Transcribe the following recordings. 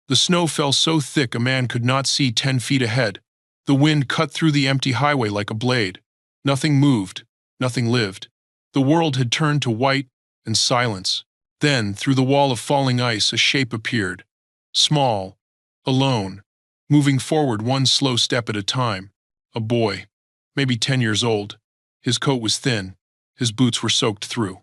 The snow fell so thick a man could not see 10 feet ahead. The wind cut through the empty highway like a blade. Nothing moved, nothing lived. The world had turned to white and silence. Then, through the wall of falling ice, a shape appeared. Small, alone, moving forward one slow step at a time. A boy, maybe 10 years old. His coat was thin. His boots were soaked through.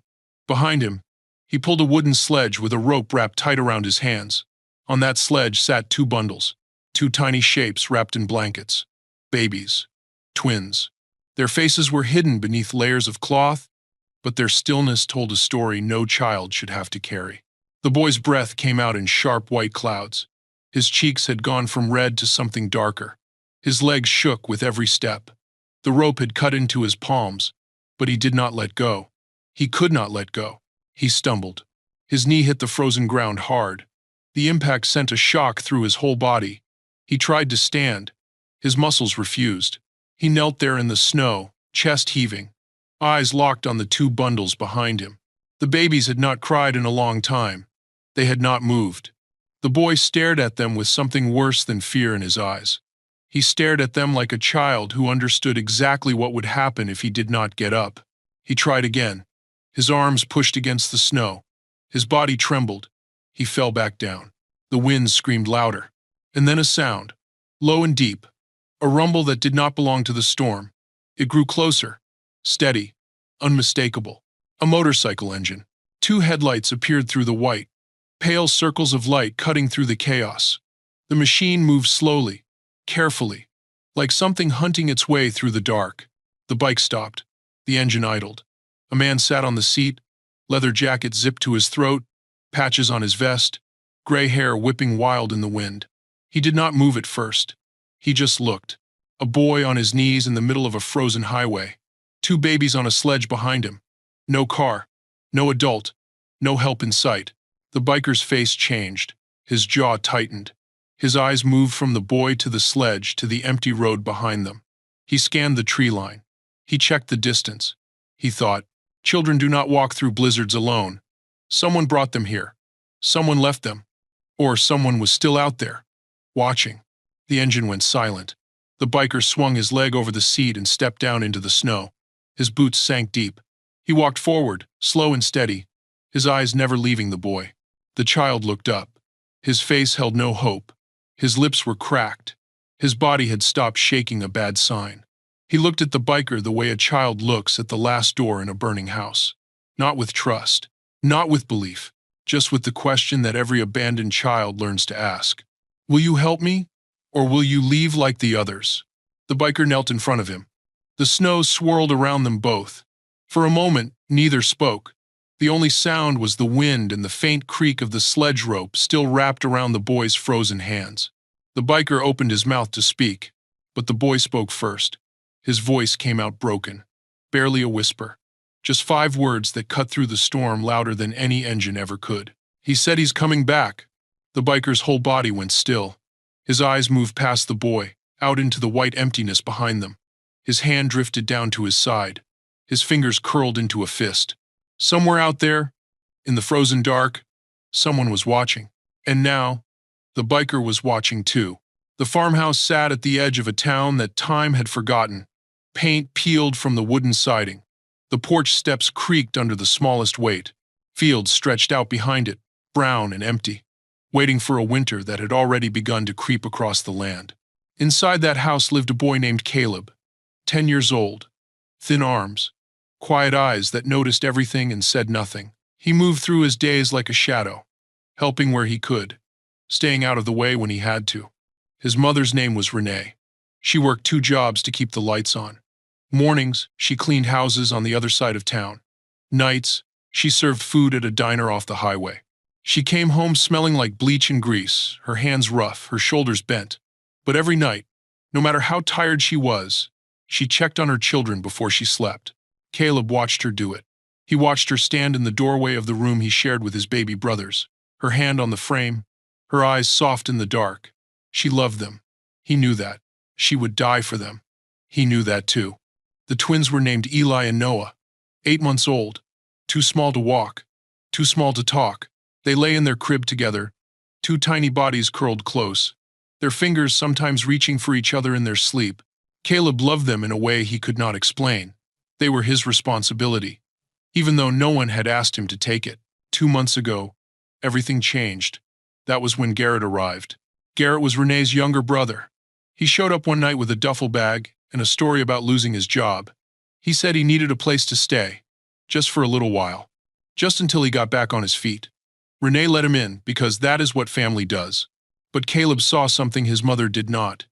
Behind him, he pulled a wooden sledge with a rope wrapped tight around his hands. On that sledge sat 2 bundles, 2 tiny shapes wrapped in blankets. Babies. Twins. Their faces were hidden beneath layers of cloth, but their stillness told a story no child should have to carry. The boy's breath came out in sharp white clouds. His cheeks had gone from red to something darker. His legs shook with every step. The rope had cut into his palms, but he did not let go. He could not let go. He stumbled. His knee hit the frozen ground hard. The impact sent a shock through his whole body. He tried to stand. His muscles refused. He knelt there in the snow, chest heaving, eyes locked on the 2 bundles behind him. The babies had not cried in a long time. They had not moved. The boy stared at them with something worse than fear in his eyes. He stared at them like a child who understood exactly what would happen if he did not get up. He tried again. His arms pushed against the snow. His body trembled. He fell back down. The wind screamed louder. And then a sound, low and deep, a rumble that did not belong to the storm. It grew closer, steady, unmistakable. A motorcycle engine. 2 headlights appeared through the white, pale circles of light cutting through the chaos. The machine moved slowly, carefully, like something hunting its way through the dark. The bike stopped. The engine idled. A man sat on the seat, leather jacket zipped to his throat, patches on his vest, gray hair whipping wild in the wind. He did not move at first. He just looked. A boy on his knees in the middle of a frozen highway. 2 babies on a sledge behind him. No car. No adult. No help in sight. The biker's face changed. His jaw tightened. His eyes moved from the boy to the sledge to the empty road behind them. He scanned the tree line. He checked the distance. He thought, children do not walk through blizzards alone. Someone brought them here. Someone left them. Or someone was still out there, watching. The engine went silent. The biker swung his leg over the seat and stepped down into the snow. His boots sank deep. He walked forward, slow and steady, his eyes never leaving the boy. The child looked up. His face held no hope. His lips were cracked. His body had stopped shaking, a bad sign. He looked at the biker the way a child looks at the last door in a burning house. Not with trust. Not with belief. Just with the question that every abandoned child learns to ask. Will you help me? Or will you leave like the others? The biker knelt in front of him. The snow swirled around them both. For a moment, neither spoke. The only sound was the wind and the faint creak of the sledge rope still wrapped around the boy's frozen hands. The biker opened his mouth to speak, but the boy spoke first. His voice came out broken, barely a whisper. Just 5 words that cut through the storm louder than any engine ever could. He said he's coming back. The biker's whole body went still. His eyes moved past the boy, out into the white emptiness behind them. His hand drifted down to his side. His fingers curled into a fist. Somewhere out there, in the frozen dark, someone was watching. And now, the biker was watching too. The farmhouse sat at the edge of a town that time had forgotten. Paint peeled from the wooden siding. The porch steps creaked under the smallest weight. Fields stretched out behind it, brown and empty, waiting for a winter that had already begun to creep across the land. Inside that house lived a boy named Caleb, 10 years old, thin arms, quiet eyes that noticed everything and said nothing. He moved through his days like a shadow, helping where he could, staying out of the way when he had to. His mother's name was Renee. She worked 2 jobs to keep the lights on. Mornings, she cleaned houses on the other side of town. Nights, she served food at a diner off the highway. She came home smelling like bleach and grease, her hands rough, her shoulders bent. But every night, no matter how tired she was, she checked on her children before she slept. Caleb watched her do it. He watched her stand in the doorway of the room he shared with his baby brothers, her hand on the frame, her eyes soft in the dark. She loved them. He knew that. She would die for them. He knew that too. The twins were named Eli and Noah, 8 months old, too small to walk, too small to talk. They lay in their crib together, Two tiny bodies curled close, their fingers sometimes reaching for each other in their sleep. Caleb loved them in a way he could not explain. They were his responsibility, even though no one had asked him to take it. 2 months ago, everything changed. That was when Garrett arrived. Garrett was Renee's younger brother. He showed up one night with a duffel bag and a story about losing his job. He said he needed a place to stay, just for a little while, just until he got back on his feet. Renee let him in because that is what family does. But Caleb saw something his mother did not.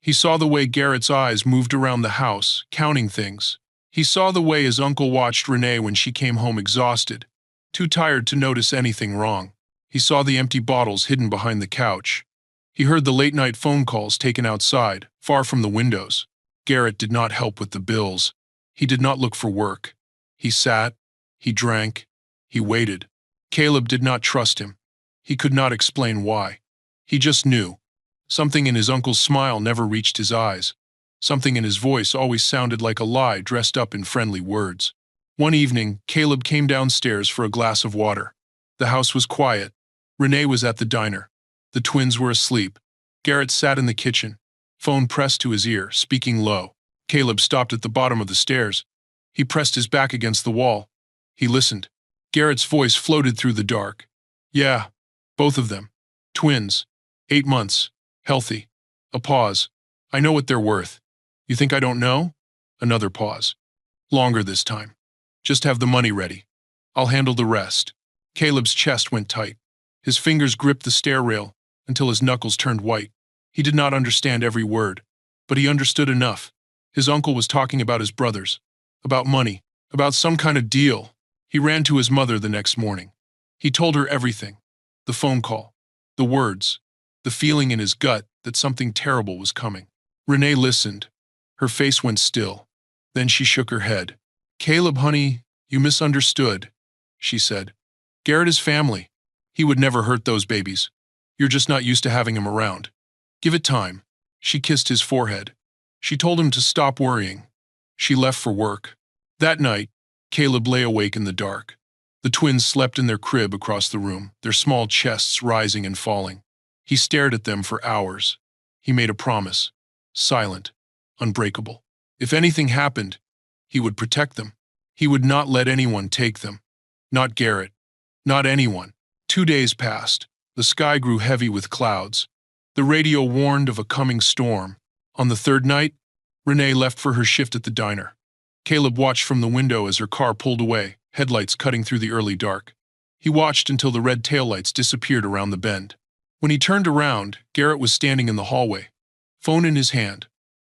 He saw the way Garrett's eyes moved around the house, counting things. He saw the way his uncle watched Renee when she came home exhausted, too tired to notice anything wrong. He saw the empty bottles hidden behind the couch. He heard the late-night phone calls taken outside, far from the windows. Garrett did not help with the bills. He did not look for work. He sat, he drank, he waited. Caleb did not trust him. He could not explain why. He just knew. Something in his uncle's smile never reached his eyes. Something in his voice always sounded like a lie dressed up in friendly words. One evening, Caleb came downstairs for a glass of water. The house was quiet. Renee was at the diner. The twins were asleep. Garrett sat in the kitchen, phone pressed to his ear, speaking low. Caleb stopped at the bottom of the stairs. He pressed his back against the wall. He listened. Garrett's voice floated through the dark. Yeah, both of them. Twins. 8 months. Healthy. A pause. I know what they're worth. You think I don't know? Another pause. Longer this time. Just have the money ready. I'll handle the rest. Caleb's chest went tight. His fingers gripped the stair rail until his knuckles turned white. He did not understand every word, but he understood enough. His uncle was talking about his brothers, about money, about some kind of deal. He ran to his mother the next morning. He told her everything. The phone call, the words, the feeling in his gut that something terrible was coming. Renee listened. Her face went still. Then she shook her head. Caleb, honey, you misunderstood, she said. Garrett is family. He would never hurt those babies. You're just not used to having him around. Give it time. She kissed his forehead. She told him to stop worrying. She left for work. That night, Caleb lay awake in the dark. The twins slept in their crib across the room, their small chests rising and falling. He stared at them for hours. He made a promise. Silent. Unbreakable. If anything happened, he would protect them. He would not let anyone take them. Not Garrett. Not anyone. 2 days passed. The sky grew heavy with clouds. The radio warned of a coming storm. On the third night, Renee left for her shift at the diner. Caleb watched from the window as her car pulled away, headlights cutting through the early dark. He watched until the red taillights disappeared around the bend. When he turned around, Garrett was standing in the hallway, phone in his hand,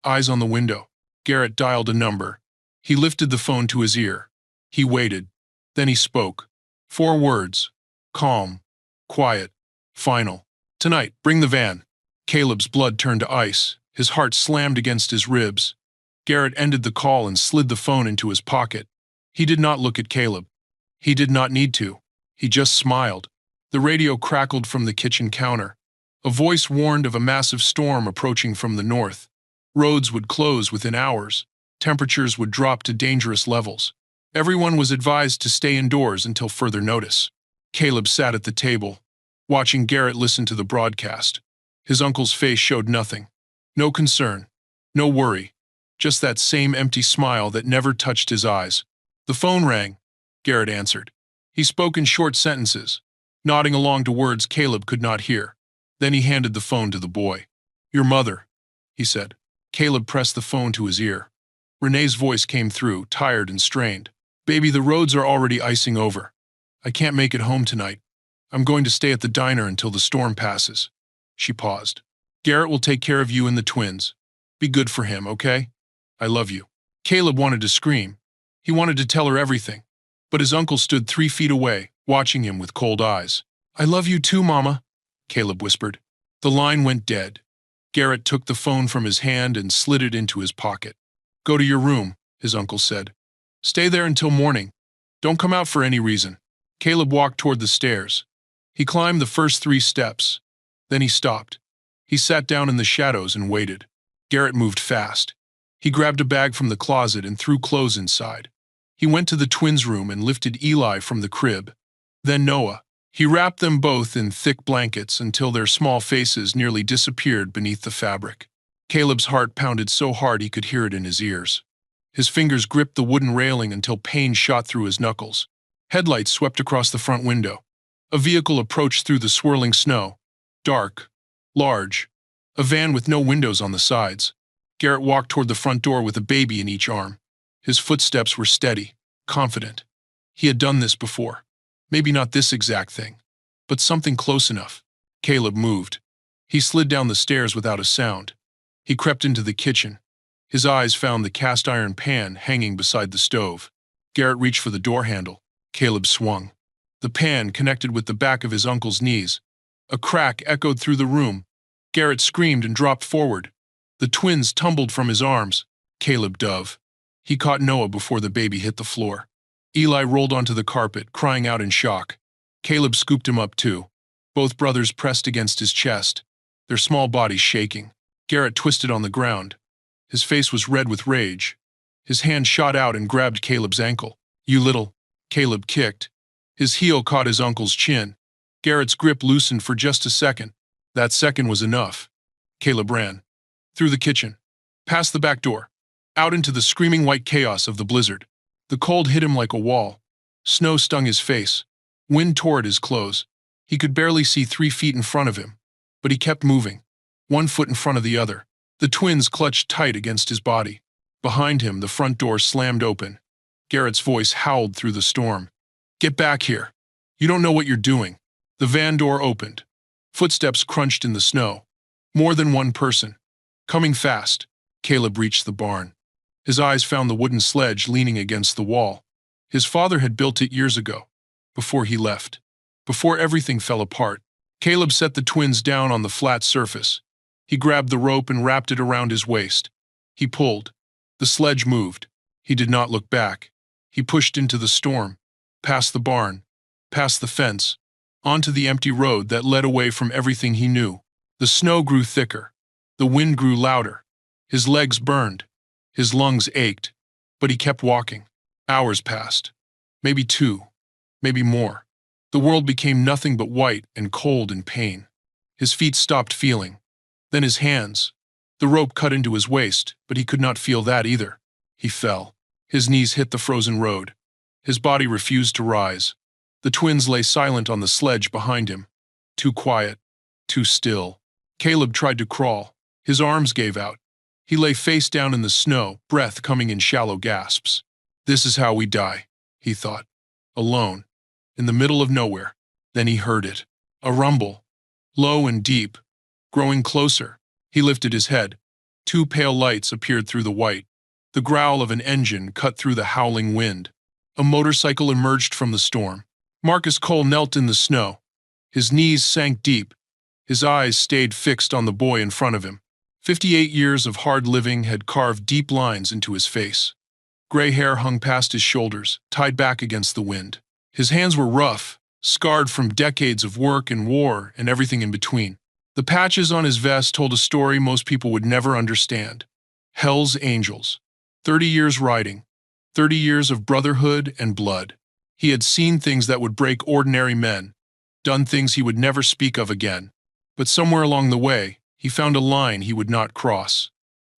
eyes on the window. Garrett dialed a number. He lifted the phone to his ear. He waited. Then he spoke. 4 words. Calm. Quiet. Final. Tonight, bring the van. Caleb's blood turned to ice. His heart slammed against his ribs. Garrett ended the call and slid the phone into his pocket. He did not look at Caleb. He did not need to. He just smiled. The radio crackled from the kitchen counter. A voice warned of a massive storm approaching from the north. Roads would close within hours. Temperatures would drop to dangerous levels. Everyone was advised to stay indoors until further notice. Caleb sat at the table, watching Garrett listen to the broadcast. His uncle's face showed nothing. No concern. No worry. Just that same empty smile that never touched his eyes. The phone rang. Garrett answered. He spoke in short sentences, nodding along to words Caleb could not hear. Then he handed the phone to the boy. Your mother, he said. Caleb pressed the phone to his ear. Renee's voice came through, tired and strained. Baby, the roads are already icing over. I can't make it home tonight. I'm going to stay at the diner until the storm passes. She paused. Garrett will take care of you and the twins. Be good for him, okay? I love you. Caleb wanted to scream. He wanted to tell her everything. But his uncle stood 3 feet away, watching him with cold eyes. I love you too, Mama, Caleb whispered. The line went dead. Garrett took the phone from his hand and slid it into his pocket. Go to your room, his uncle said. Stay there until morning. Don't come out for any reason. Caleb walked toward the stairs. He climbed the first 3 steps. Then he stopped. He sat down in the shadows and waited. Garrett moved fast. He grabbed a bag from the closet and threw clothes inside. He went to the twins' room and lifted Eli from the crib. Then Noah. He wrapped them both in thick blankets until their small faces nearly disappeared beneath the fabric. Caleb's heart pounded so hard he could hear it in his ears. His fingers gripped the wooden railing until pain shot through his knuckles. Headlights swept across the front window. A vehicle approached through the swirling snow. Dark, large, a van with no windows on the sides. Garrett walked toward the front door with a baby in each arm. His footsteps were steady, confident. He had done this before. Maybe not this exact thing, but something close enough. Caleb moved. He slid down the stairs without a sound. He crept into the kitchen. His eyes found the cast-iron pan hanging beside the stove. Garrett reached for the door handle. Caleb swung. The pan connected with the back of his uncle's knees. A crack echoed through the room. Garrett screamed and dropped forward. The twins tumbled from his arms. Caleb dove. He caught Noah before the baby hit the floor. Eli rolled onto the carpet, crying out in shock. Caleb scooped him up too. Both brothers pressed against his chest, their small bodies shaking. Garrett twisted on the ground. His face was red with rage. His hand shot out and grabbed Caleb's ankle. "You little—" Caleb kicked. His heel caught his uncle's chin. Garrett's grip loosened for just a second. That second was enough. Caleb ran. Through the kitchen. Past the back door. Out into the screaming white chaos of the blizzard. The cold hit him like a wall. Snow stung his face. Wind tore at his clothes. He could barely see 3 feet in front of him. But he kept moving. 1 foot in front of the other. The twins clutched tight against his body. Behind him, the front door slammed open. Garrett's voice howled through the storm. "Get back here. You don't know what you're doing." The van door opened. Footsteps crunched in the snow. More than one person. Coming fast. Caleb reached the barn. His eyes found the wooden sledge leaning against the wall. His father had built it years ago, before he left. Before everything fell apart. Caleb set the twins down on the flat surface. He grabbed the rope and wrapped it around his waist. He pulled. The sledge moved. He did not look back. He pushed into the storm, past the barn, past the fence, onto the empty road that led away from everything he knew. The snow grew thicker. The wind grew louder. His legs burned. His lungs ached. But he kept walking. Hours passed. Maybe 2. Maybe more. The world became nothing but white and cold and pain. His feet stopped feeling. Then his hands. The rope cut into his waist, but he could not feel that either. He fell. His knees hit the frozen road. His body refused to rise. The twins lay silent on the sledge behind him. Too quiet. Too still. Caleb tried to crawl. His arms gave out. He lay face down in the snow, breath coming in shallow gasps. "This is how we die," he thought. Alone. In the middle of nowhere. Then he heard it. A rumble. Low and deep. Growing closer. He lifted his head. 2 pale lights appeared through the white. The growl of an engine cut through the howling wind. A motorcycle emerged from the storm. Marcus Cole knelt in the snow. His knees sank deep. His eyes stayed fixed on the boy in front of him. 58 years of hard living had carved deep lines into his face. Gray hair hung past his shoulders, tied back against the wind. His hands were rough, scarred from decades of work and war and everything in between. The patches on his vest told a story most people would never understand. Hell's Angels. 30 years riding. 30 years of brotherhood and blood. He had seen things that would break ordinary men, done things he would never speak of again. But somewhere along the way, he found a line he would not cross.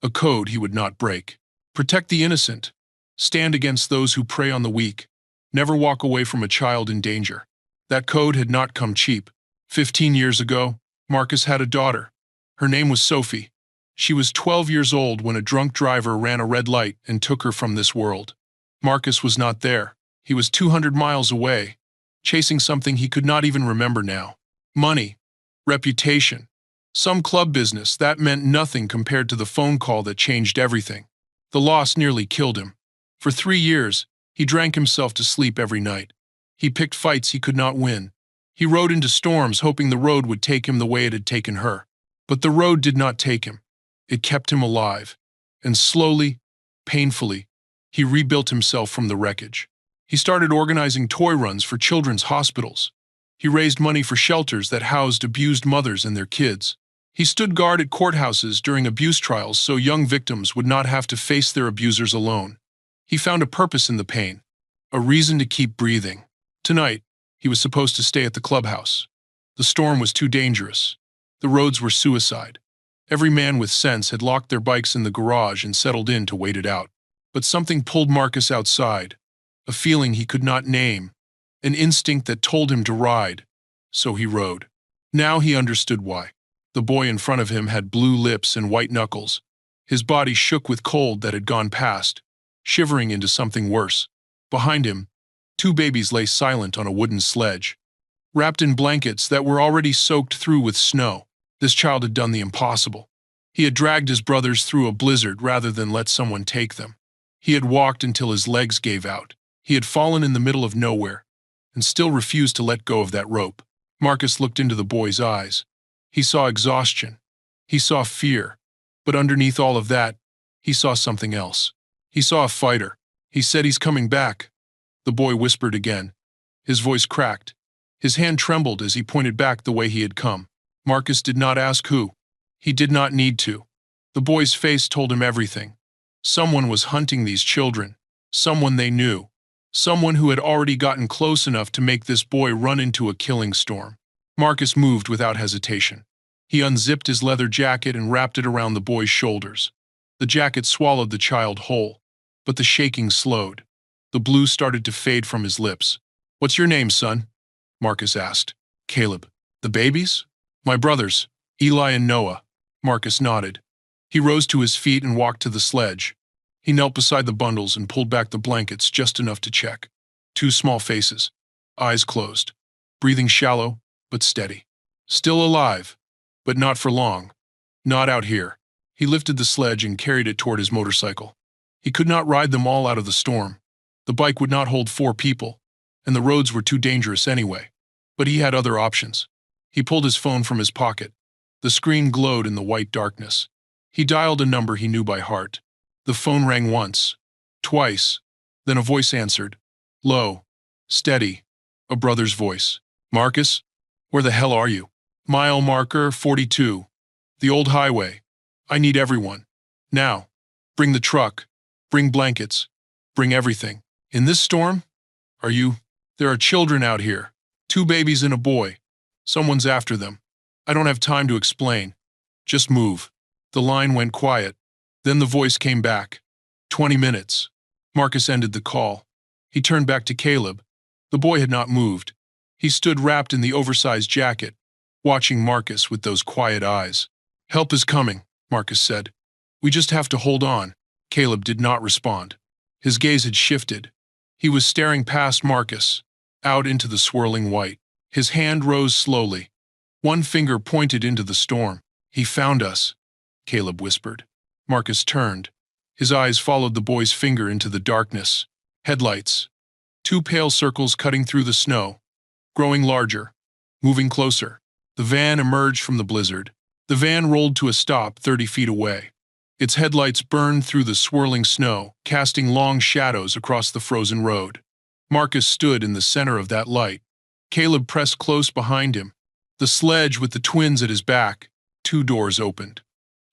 A code he would not break. Protect the innocent. Stand against those who prey on the weak. Never walk away from a child in danger. That code had not come cheap. 15 years ago, Marcus had a daughter. Her name was Sophie. She was 12 years old when a drunk driver ran a red light and took her from this world. Marcus was not there. He was 200 miles away, chasing something he could not even remember now. Money, reputation, some club business that meant nothing compared to the phone call that changed everything. The loss nearly killed him. For 3 years, he drank himself to sleep every night. He picked fights he could not win. He rode into storms hoping the road would take him the way it had taken her. But the road did not take him. It kept him alive. And slowly, painfully, he rebuilt himself from the wreckage. He started organizing toy runs for children's hospitals. He raised money for shelters that housed abused mothers and their kids. He stood guard at courthouses during abuse trials so young victims would not have to face their abusers alone. He found a purpose in the pain, a reason to keep breathing. Tonight, He was supposed to stay at the clubhouse. The storm was too dangerous. The roads were suicide. Every man with sense had locked their bikes in the garage and settled in to wait it out. But something pulled Marcus outside, a feeling he could not name, an instinct that told him to ride. So he rode. Now he understood why. The boy in front of him had blue lips and white knuckles. His body shook with cold that had gone past, shivering into something worse. Behind him, two babies lay silent on a wooden sledge, wrapped in blankets that were already soaked through with snow. This child had done the impossible. He had dragged his brothers through a blizzard rather than let someone take them. He had walked until his legs gave out. He had fallen in the middle of nowhere, and still refused to let go of that rope. Marcus looked into the boy's eyes. He saw exhaustion. He saw fear. But underneath all of that, he saw something else. He saw a fighter. He said, "He's coming back." The boy whispered again. His voice cracked. His hand trembled as he pointed back the way he had come. Marcus did not ask who. He did not need to. The boy's face told him everything. Someone was hunting these children. Someone they knew. Someone who had already gotten close enough to make this boy run into a killing storm. Marcus moved without hesitation. He unzipped his leather jacket and wrapped it around the boy's shoulders. The jacket swallowed the child whole, but the shaking slowed. The blue started to fade from his lips. "What's your name, son?" Marcus asked. "Caleb." "The babies?" "My brothers, Eli and Noah." Marcus nodded. He rose to his feet and walked to the sledge. He knelt beside the bundles and pulled back the blankets just enough to check. Two small faces, eyes closed, breathing shallow but steady. Still alive, but not for long. Not out here. He lifted the sledge and carried it toward his motorcycle. He could not ride them all out of the storm. The bike would not hold 4 people, and the roads were too dangerous anyway. But he had other options. He pulled his phone from his pocket. The screen glowed in the white darkness. He dialed a number he knew by heart. The phone rang once, twice, then a voice answered. Low, steady, a brother's voice. "Marcus? Where the hell are you?" "Mile marker 42. The old highway. I need everyone. Now. Bring the truck. Bring blankets. Bring everything." "In this storm? Are you?" "There are children out here. 2 babies and a boy. Someone's after them. I don't have time to explain. Just move." The line went quiet. Then the voice came back. 20 minutes. Marcus ended the call. He turned back to Caleb. The boy had not moved. He stood wrapped in the oversized jacket, watching Marcus with those quiet eyes. "Help is coming," Marcus said. "We just have to hold on." Caleb did not respond. His gaze had shifted. He was staring past Marcus, out into the swirling white. His hand rose slowly. One finger pointed into the storm. "He found us," Caleb whispered. Marcus turned. His eyes followed the boy's finger into the darkness. Headlights. 2 pale circles cutting through the snow, growing larger, moving closer. The van emerged from the blizzard. The van rolled to a stop 30 feet away. Its headlights burned through the swirling snow, casting long shadows across the frozen road. Marcus stood in the center of that light. Caleb pressed close behind him. The sledge with the twins at his back. 2 doors opened.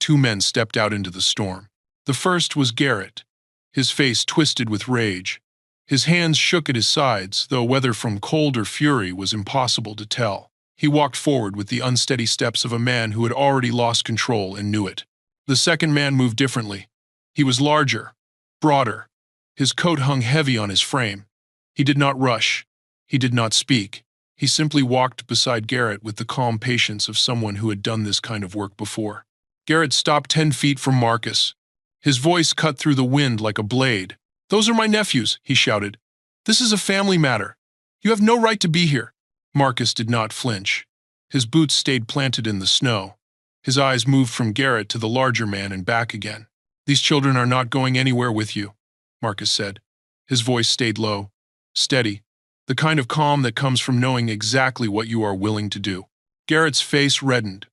2 men stepped out into the storm. The first was Garrett, his face twisted with rage. His hands shook at his sides, though whether from cold or fury was impossible to tell. He walked forward with the unsteady steps of a man who had already lost control and knew it. The second man moved differently. He was larger, broader. His coat hung heavy on his frame. He did not rush. He did not speak. He simply walked beside Garrett with the calm patience of someone who had done this kind of work before. Garrett stopped 10 feet from Marcus. His voice cut through the wind like a blade. "Those are my nephews," he shouted. "This is a family matter. You have no right to be here." Marcus did not flinch. His boots stayed planted in the snow. His eyes moved from Garrett to the larger man and back again. "These children are not going anywhere with you," Marcus said. His voice stayed low, steady, the kind of calm that comes from knowing exactly what you are willing to do. Garrett's face reddened.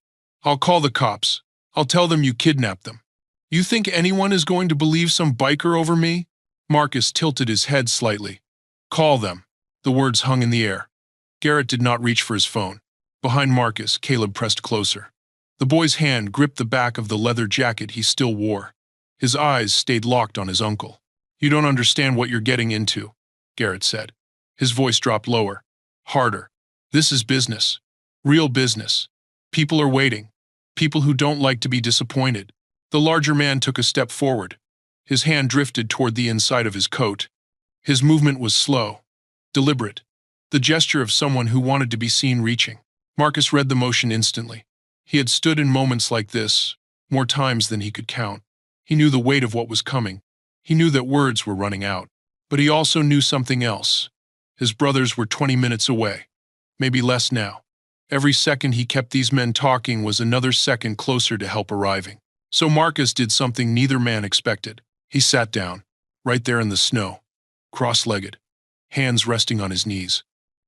"I'll call the cops. I'll tell them you kidnapped them." "You think anyone is going to believe some biker over me?" Marcus tilted his head slightly. "Call them." The words hung in the air. Garrett did not reach for his phone. Behind Marcus, Caleb pressed closer. The boy's hand gripped the back of the leather jacket he still wore. His eyes stayed locked on his uncle. "You don't understand what you're getting into," Garrett said. His voice dropped lower. Harder. This is business. Real business. People are waiting. People who don't like to be disappointed. The larger man took a step forward. His hand drifted toward the inside of his coat. His movement was slow, deliberate, the gesture of someone who wanted to be seen reaching. Marcus read the motion instantly. He had stood in moments like this, more times than he could count. He knew the weight of what was coming. He knew that words were running out. But he also knew something else. His brothers were 20 minutes away. Maybe less now. Every second he kept these men talking was another second closer to help arriving. So Marcus did something neither man expected. He sat down, right there in the snow, cross-legged, hands resting on his knees.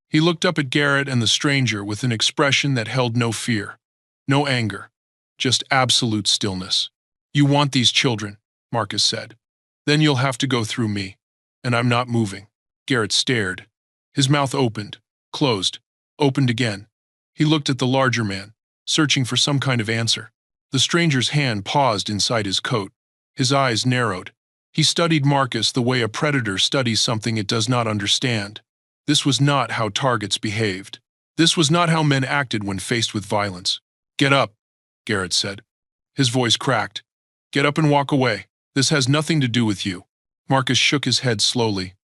He looked up at Garrett and the stranger with an expression that held no fear, no anger, just absolute stillness. "You want these children," Marcus said. "Then you'll have to go through me. And I'm not moving." Garrett stared. His mouth opened, closed, opened again. He looked at the larger man, searching for some kind of answer. The stranger's hand paused inside his coat. His eyes narrowed. He studied Marcus the way a predator studies something it does not understand. This was not how targets behaved. This was not how men acted when faced with violence. "Get up," Garrett said. His voice cracked. "Get up and walk away. This has nothing to do with you." Marcus shook his head slowly.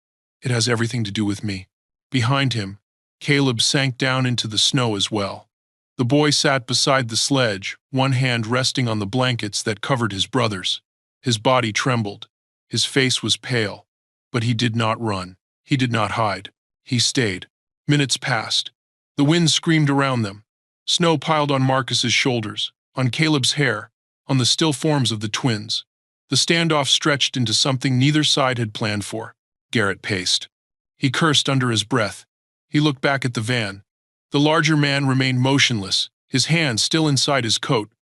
"It has everything to do with me." Behind him, Caleb sank down into the snow as well. The boy sat beside the sledge, one hand resting on the blankets that covered his brothers. His body trembled. His face was pale. But he did not run. He did not hide. He stayed. Minutes passed. The wind screamed around them. Snow piled on Marcus's shoulders, on Caleb's hair, on the still forms of the twins. The standoff stretched into something neither side had planned for. Garrett paced. He cursed under his breath. He looked back at the van. The larger man remained motionless, his hand still inside his coat,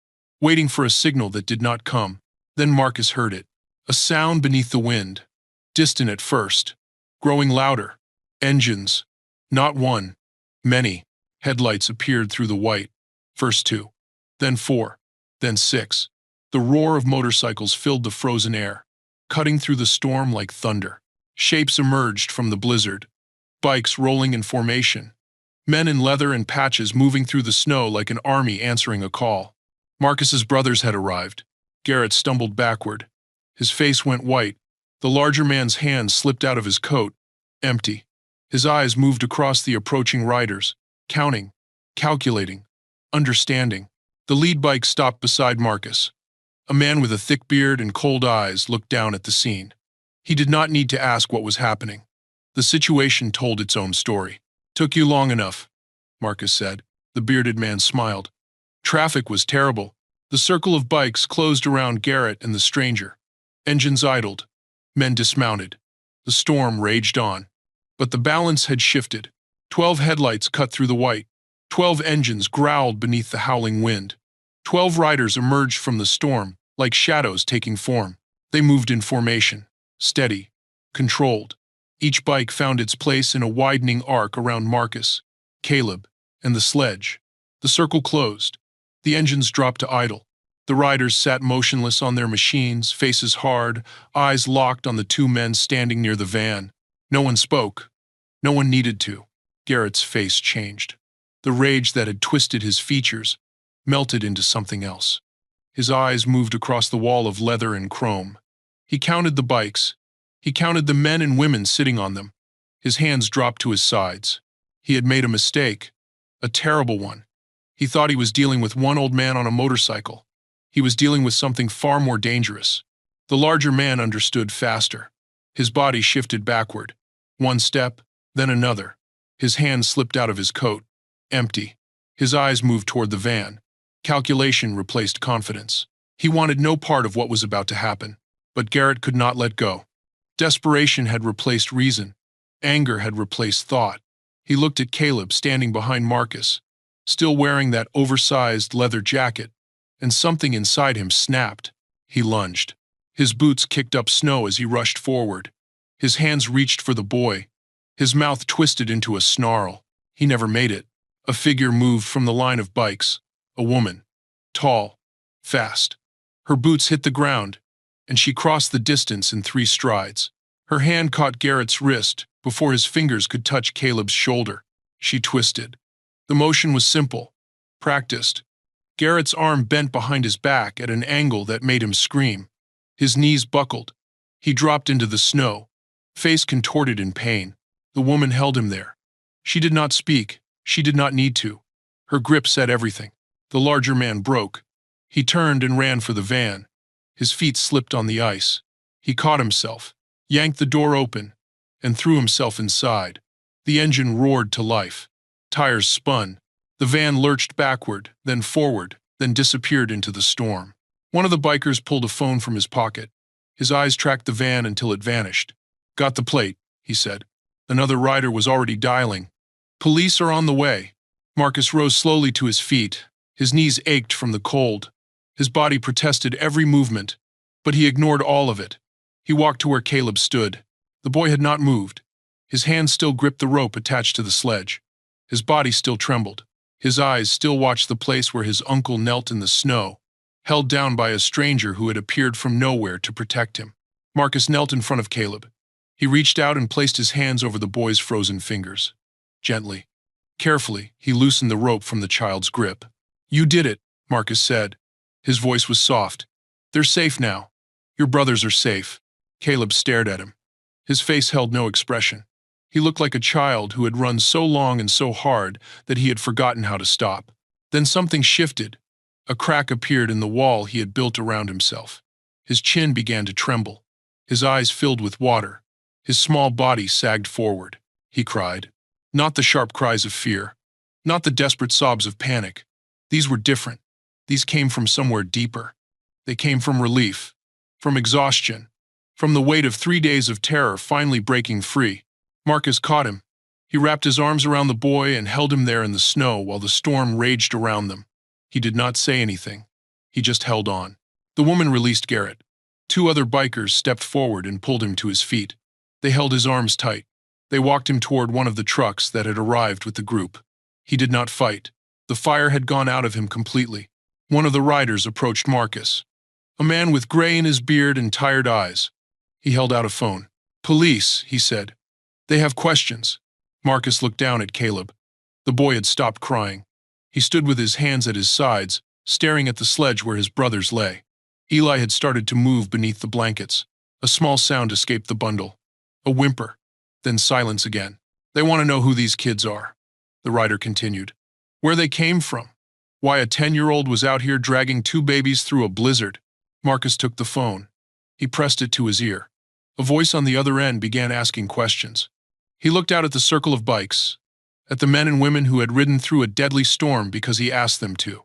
waiting for a signal that did not come. Then Marcus heard it. A sound beneath the wind. Distant at first. Growing louder. Engines. Not one. Many. Headlights appeared through the white. First 2. Then 4. Then 6. The roar of motorcycles filled the frozen air, cutting through the storm like thunder. Shapes emerged from the blizzard. Bikes rolling in formation. Men in leather and patches moving through the snow like an army answering a call. Marcus's brothers had arrived. Garrett stumbled backward. His face went white. The larger man's hand slipped out of his coat, empty. His eyes moved across the approaching riders, counting, calculating, understanding. The lead bike stopped beside Marcus. A man with a thick beard and cold eyes looked down at the scene. He did not need to ask what was happening. The situation told its own story. "Took you long enough," Marcus said. The bearded man smiled. Traffic was terrible. The circle of bikes closed around Garrett and the stranger. Engines idled. Men dismounted. The storm raged on. But the balance had shifted. 12 headlights cut through the white. 12 engines growled beneath the howling wind. 12 riders emerged from the storm, like shadows taking form. They moved in formation, steady, controlled. Each bike found its place in a widening arc around Marcus, Caleb, and the sledge. The circle closed. The engines dropped to idle. The riders sat motionless on their machines, faces hard, eyes locked on the 2 men standing near the van. No one spoke. No one needed to. Garrett's face changed. The rage that had twisted his features melted into something else. His eyes moved across the wall of leather and chrome. He counted the bikes. He counted the men and women sitting on them. His hands dropped to his sides. He had made a mistake. A terrible one. He thought he was dealing with one old man on a motorcycle. He was dealing with something far more dangerous. The larger man understood faster. His body shifted backward. One step, then another. His hand slipped out of his coat. Empty. His eyes moved toward the van. Calculation replaced confidence. He wanted no part of what was about to happen. But Garrett could not let go. Desperation had replaced reason. Anger had replaced thought. He looked at Caleb standing behind Marcus, still wearing that oversized leather jacket, and something inside him snapped. He lunged. His boots kicked up snow as he rushed forward. His hands reached for the boy. His mouth twisted into a snarl. He never made it. A figure moved from the line of bikes. A woman. Tall. Fast. Her boots hit the ground, and she crossed the distance in 3 strides. Her hand caught Garrett's wrist before his fingers could touch Caleb's shoulder. She twisted. The motion was simple, practiced. Garrett's arm bent behind his back at an angle that made him scream. His knees buckled. He dropped into the snow, face contorted in pain. The woman held him there. She did not speak. She did not need to. Her grip said everything. The larger man broke. He turned and ran for the van. His feet slipped on the ice. He caught himself, yanked the door open, and threw himself inside. The engine roared to life. Tires spun. The van lurched backward, then forward, then disappeared into the storm. One of the bikers pulled a phone from his pocket. His eyes tracked the van until it vanished. "Got the plate," he said. Another rider was already dialing. "Police are on the way." Marcus rose slowly to his feet. His knees ached from the cold. His body protested every movement, but he ignored all of it. He walked to where Caleb stood. The boy had not moved. His hand still gripped the rope attached to the sledge. His body still trembled. His eyes still watched the place where his uncle knelt in the snow, held down by a stranger who had appeared from nowhere to protect him. Marcus knelt in front of Caleb. He reached out and placed his hands over the boy's frozen fingers. Gently, carefully, he loosened the rope from the child's grip. "You did it," Marcus said. His voice was soft. "They're safe now. Your brothers are safe." Caleb stared at him. His face held no expression. He looked like a child who had run so long and so hard that he had forgotten how to stop. Then something shifted. A crack appeared in the wall he had built around himself. His chin began to tremble. His eyes filled with water. His small body sagged forward. He cried. Not the sharp cries of fear. Not the desperate sobs of panic. These were different. These came from somewhere deeper. They came from relief. From exhaustion. From the weight of 3 days of terror finally breaking free. Marcus caught him. He wrapped his arms around the boy and held him there in the snow while the storm raged around them. He did not say anything. He just held on. The woman released Garrett. 2 other bikers stepped forward and pulled him to his feet. They held his arms tight. They walked him toward one of the trucks that had arrived with the group. He did not fight. The fire had gone out of him completely. One of the riders approached Marcus. A man with gray in his beard and tired eyes. He held out a phone. "Police," he said. "They have questions." Marcus looked down at Caleb. The boy had stopped crying. He stood with his hands at his sides, staring at the sledge where his brothers lay. Eli had started to move beneath the blankets. A small sound escaped the bundle. A whimper. Then silence again. "They want to know who these kids are," the rider continued. "Where they came from. Why a 10-year-old was out here dragging 2 babies through a blizzard." Marcus took the phone. He pressed it to his ear. A voice on the other end began asking questions. He looked out at the circle of bikes, at the men and women who had ridden through a deadly storm because he asked them to,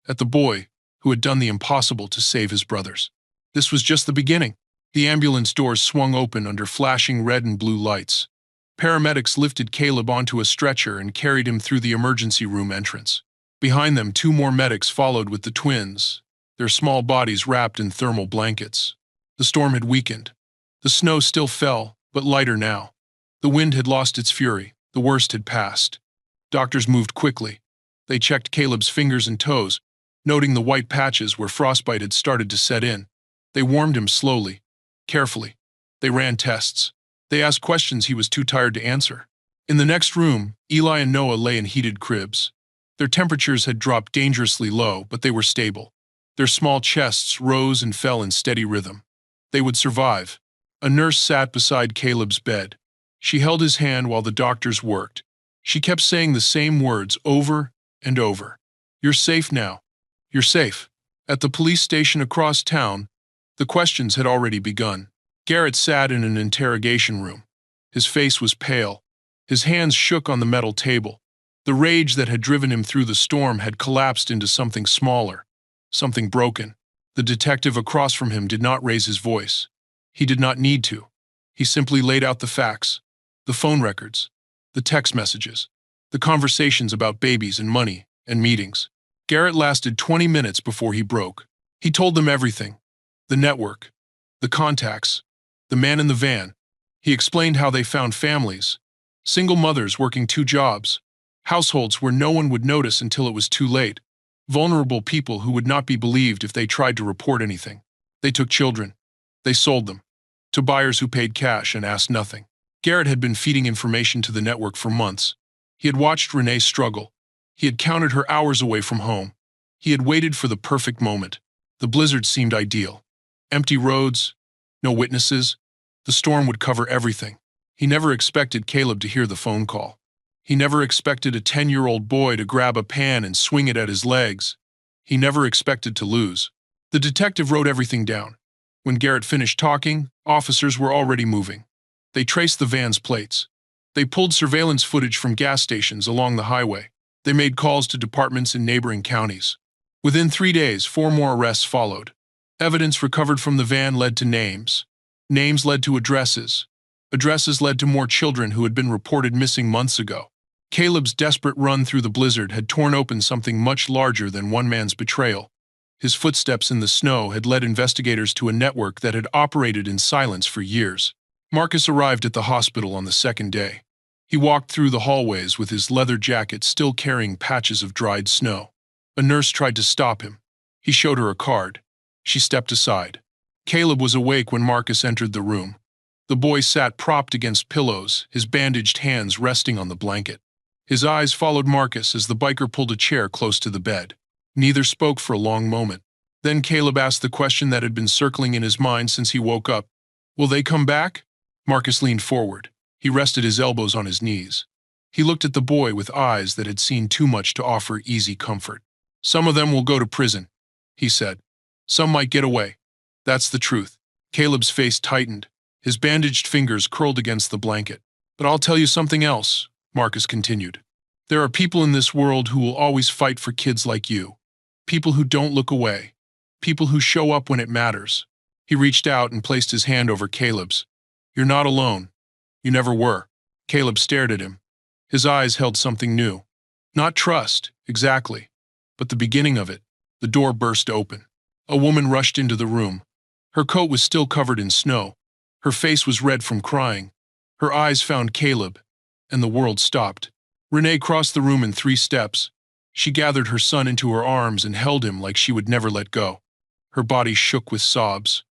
at the boy who had done the impossible to save his brothers. This was just the beginning. The ambulance doors swung open under flashing red and blue lights. Paramedics lifted Caleb onto a stretcher and carried him through the emergency room entrance. Behind them, 2 more medics followed with the twins, their small bodies wrapped in thermal blankets. The storm had weakened. The snow still fell, but lighter now. The wind had lost its fury. The worst had passed. Doctors moved quickly. They checked Caleb's fingers and toes, noting the white patches where frostbite had started to set in. They warmed him slowly, carefully. They ran tests. They asked questions he was too tired to answer. In the next room, Eli and Noah lay in heated cribs. Their temperatures had dropped dangerously low, but they were stable. Their small chests rose and fell in steady rhythm. They would survive. A nurse sat beside Caleb's bed. She held his hand while the doctors worked. She kept saying the same words over and over. "You're safe now. You're safe." At the police station across town, the questions had already begun. Garrett sat in an interrogation room. His face was pale. His hands shook on the metal table. The rage that had driven him through the storm had collapsed into something smaller, something broken. The detective across from him did not raise his voice. He did not need to. He simply laid out the facts, the phone records, the text messages, the conversations about babies and money and meetings. Garrett lasted 20 minutes before he broke. He told them everything. The network, the contacts, the man in the van. He explained how they found families, single mothers working 2 jobs, households where no one would notice until it was too late, vulnerable people who would not be believed if they tried to report anything. They took children. They sold them to buyers who paid cash and asked nothing. Garrett had been feeding information to the network for months. He had watched Renee struggle. He had counted her hours away from home. He had waited for the perfect moment. The blizzard seemed ideal. Empty roads, no witnesses. The storm would cover everything. He never expected Caleb to hear the phone call. He never expected a 10-year-old boy to grab a pan and swing it at his legs. He never expected to lose. The detective wrote everything down. When Garrett finished talking, officers were already moving. They traced the van's plates. They pulled surveillance footage from gas stations along the highway. They made calls to departments in neighboring counties. Within 3 days, 4 more arrests followed. Evidence recovered from the van led to names. Names led to addresses. Addresses led to more children who had been reported missing months ago. Caleb's desperate run through the blizzard had torn open something much larger than one man's betrayal. His footsteps in the snow had led investigators to a network that had operated in silence for years. Marcus arrived at the hospital on the second day. He walked through the hallways with his leather jacket still carrying patches of dried snow. A nurse tried to stop him. He showed her a card. She stepped aside. Caleb was awake when Marcus entered the room. The boy sat propped against pillows, his bandaged hands resting on the blanket. His eyes followed Marcus as the biker pulled a chair close to the bed. Neither spoke for a long moment. Then Caleb asked the question that had been circling in his mind since he woke up. "Will they come back?" Marcus leaned forward. He rested his elbows on his knees. He looked at the boy with eyes that had seen too much to offer easy comfort. "Some of them will go to prison," he said. "Some might get away. That's the truth." Caleb's face tightened. His bandaged fingers curled against the blanket. "But I'll tell you something else," Marcus continued. "There are people in this world who will always fight for kids like you. People who don't look away. People who show up when it matters." He reached out and placed his hand over Caleb's. "You're not alone. You never were." Caleb stared at him. His eyes held something new. Not trust, exactly, but the beginning of it. The door burst open. A woman rushed into the room. Her coat was still covered in snow. Her face was red from crying. Her eyes found Caleb, and the world stopped. Renee crossed the room in 3 steps. She gathered her son into her arms and held him like she would never let go. Her body shook with sobs.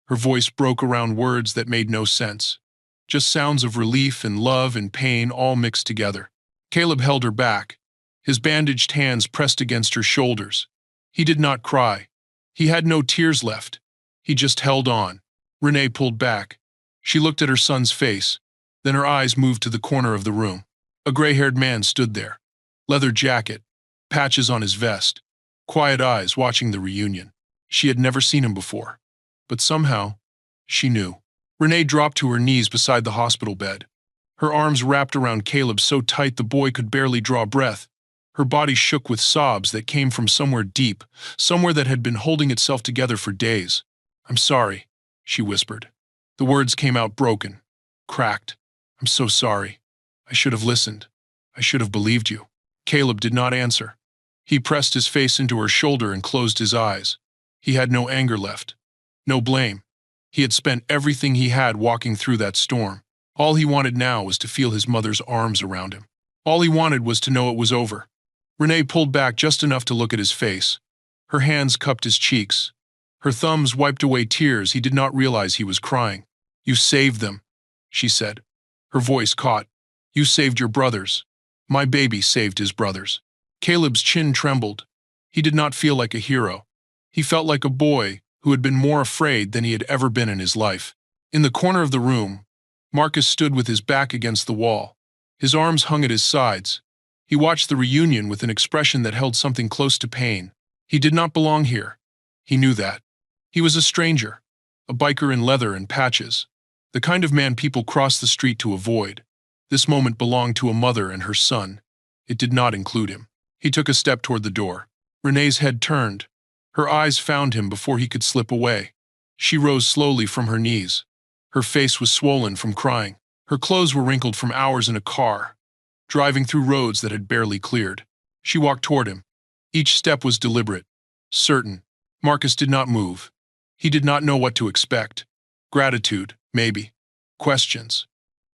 Her voice broke around words that made no sense. Just sounds of relief and love and pain all mixed together. Caleb held her back. His bandaged hands pressed against her shoulders. He did not cry. He had no tears left. He just held on. Renee pulled back. She looked at her son's face. Then her eyes moved to the corner of the room. A gray-haired man stood there. Leather jacket, patches on his vest, quiet eyes watching the reunion. She had never seen him before. But somehow, she knew. Renee dropped to her knees beside the hospital bed. Her arms wrapped around Caleb so tight the boy could barely draw breath. Her body shook with sobs that came from somewhere deep, somewhere that had been holding itself together for days. "I'm sorry," she whispered. The words came out broken, cracked. "I'm so sorry. I should have listened. I should have believed you." Caleb did not answer. He pressed his face into her shoulder and closed his eyes. He had no anger left. No blame. He had spent everything he had walking through that storm. All he wanted now was to feel his mother's arms around him. All he wanted was to know it was over. Renee pulled back just enough to look at his face. Her hands cupped his cheeks. Her thumbs wiped away tears he did not realize he was crying. "You saved them," she said. Her voice caught. "You saved your brothers. My baby saved his brothers." Caleb's chin trembled. He did not feel like a hero. He felt like a boy who had been more afraid than he had ever been in his life. In the corner of the room, Marcus stood with his back against the wall. His arms hung at his sides. He watched the reunion with an expression that held something close to pain. He did not belong here. He knew that. He was a stranger, a biker in leather and patches, the kind of man people cross the street to avoid. This moment belonged to a mother and her son. It did not include him. He took a step toward the door. Renee's head turned. Her eyes found him before he could slip away. She rose slowly from her knees. Her face was swollen from crying. Her clothes were wrinkled from hours in a car, driving through roads that had barely cleared. She walked toward him. Each step was deliberate, certain. Marcus did not move. He did not know what to expect. Gratitude, maybe. Questions.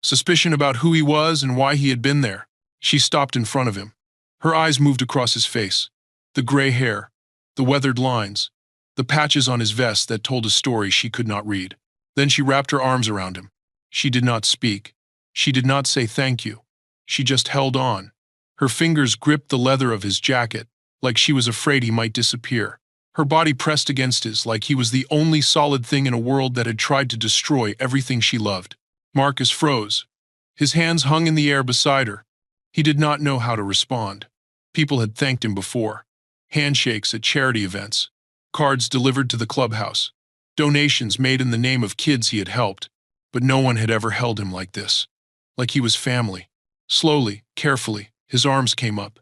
Suspicion about who he was and why he had been there. She stopped in front of him. Her eyes moved across his face. The gray hair, the weathered lines, the patches on his vest that told a story she could not read. Then she wrapped her arms around him. She did not speak. She did not say thank you. She just held on. Her fingers gripped the leather of his jacket, like she was afraid he might disappear. Her body pressed against his, like he was the only solid thing in a world that had tried to destroy everything she loved. Marcus froze. His hands hung in the air beside her. He did not know how to respond. People had thanked him before. Handshakes at charity events. Cards delivered to the clubhouse. Donations made in the name of kids he had helped. But no one had ever held him like this. Like he was family. Slowly, carefully, his arms came up.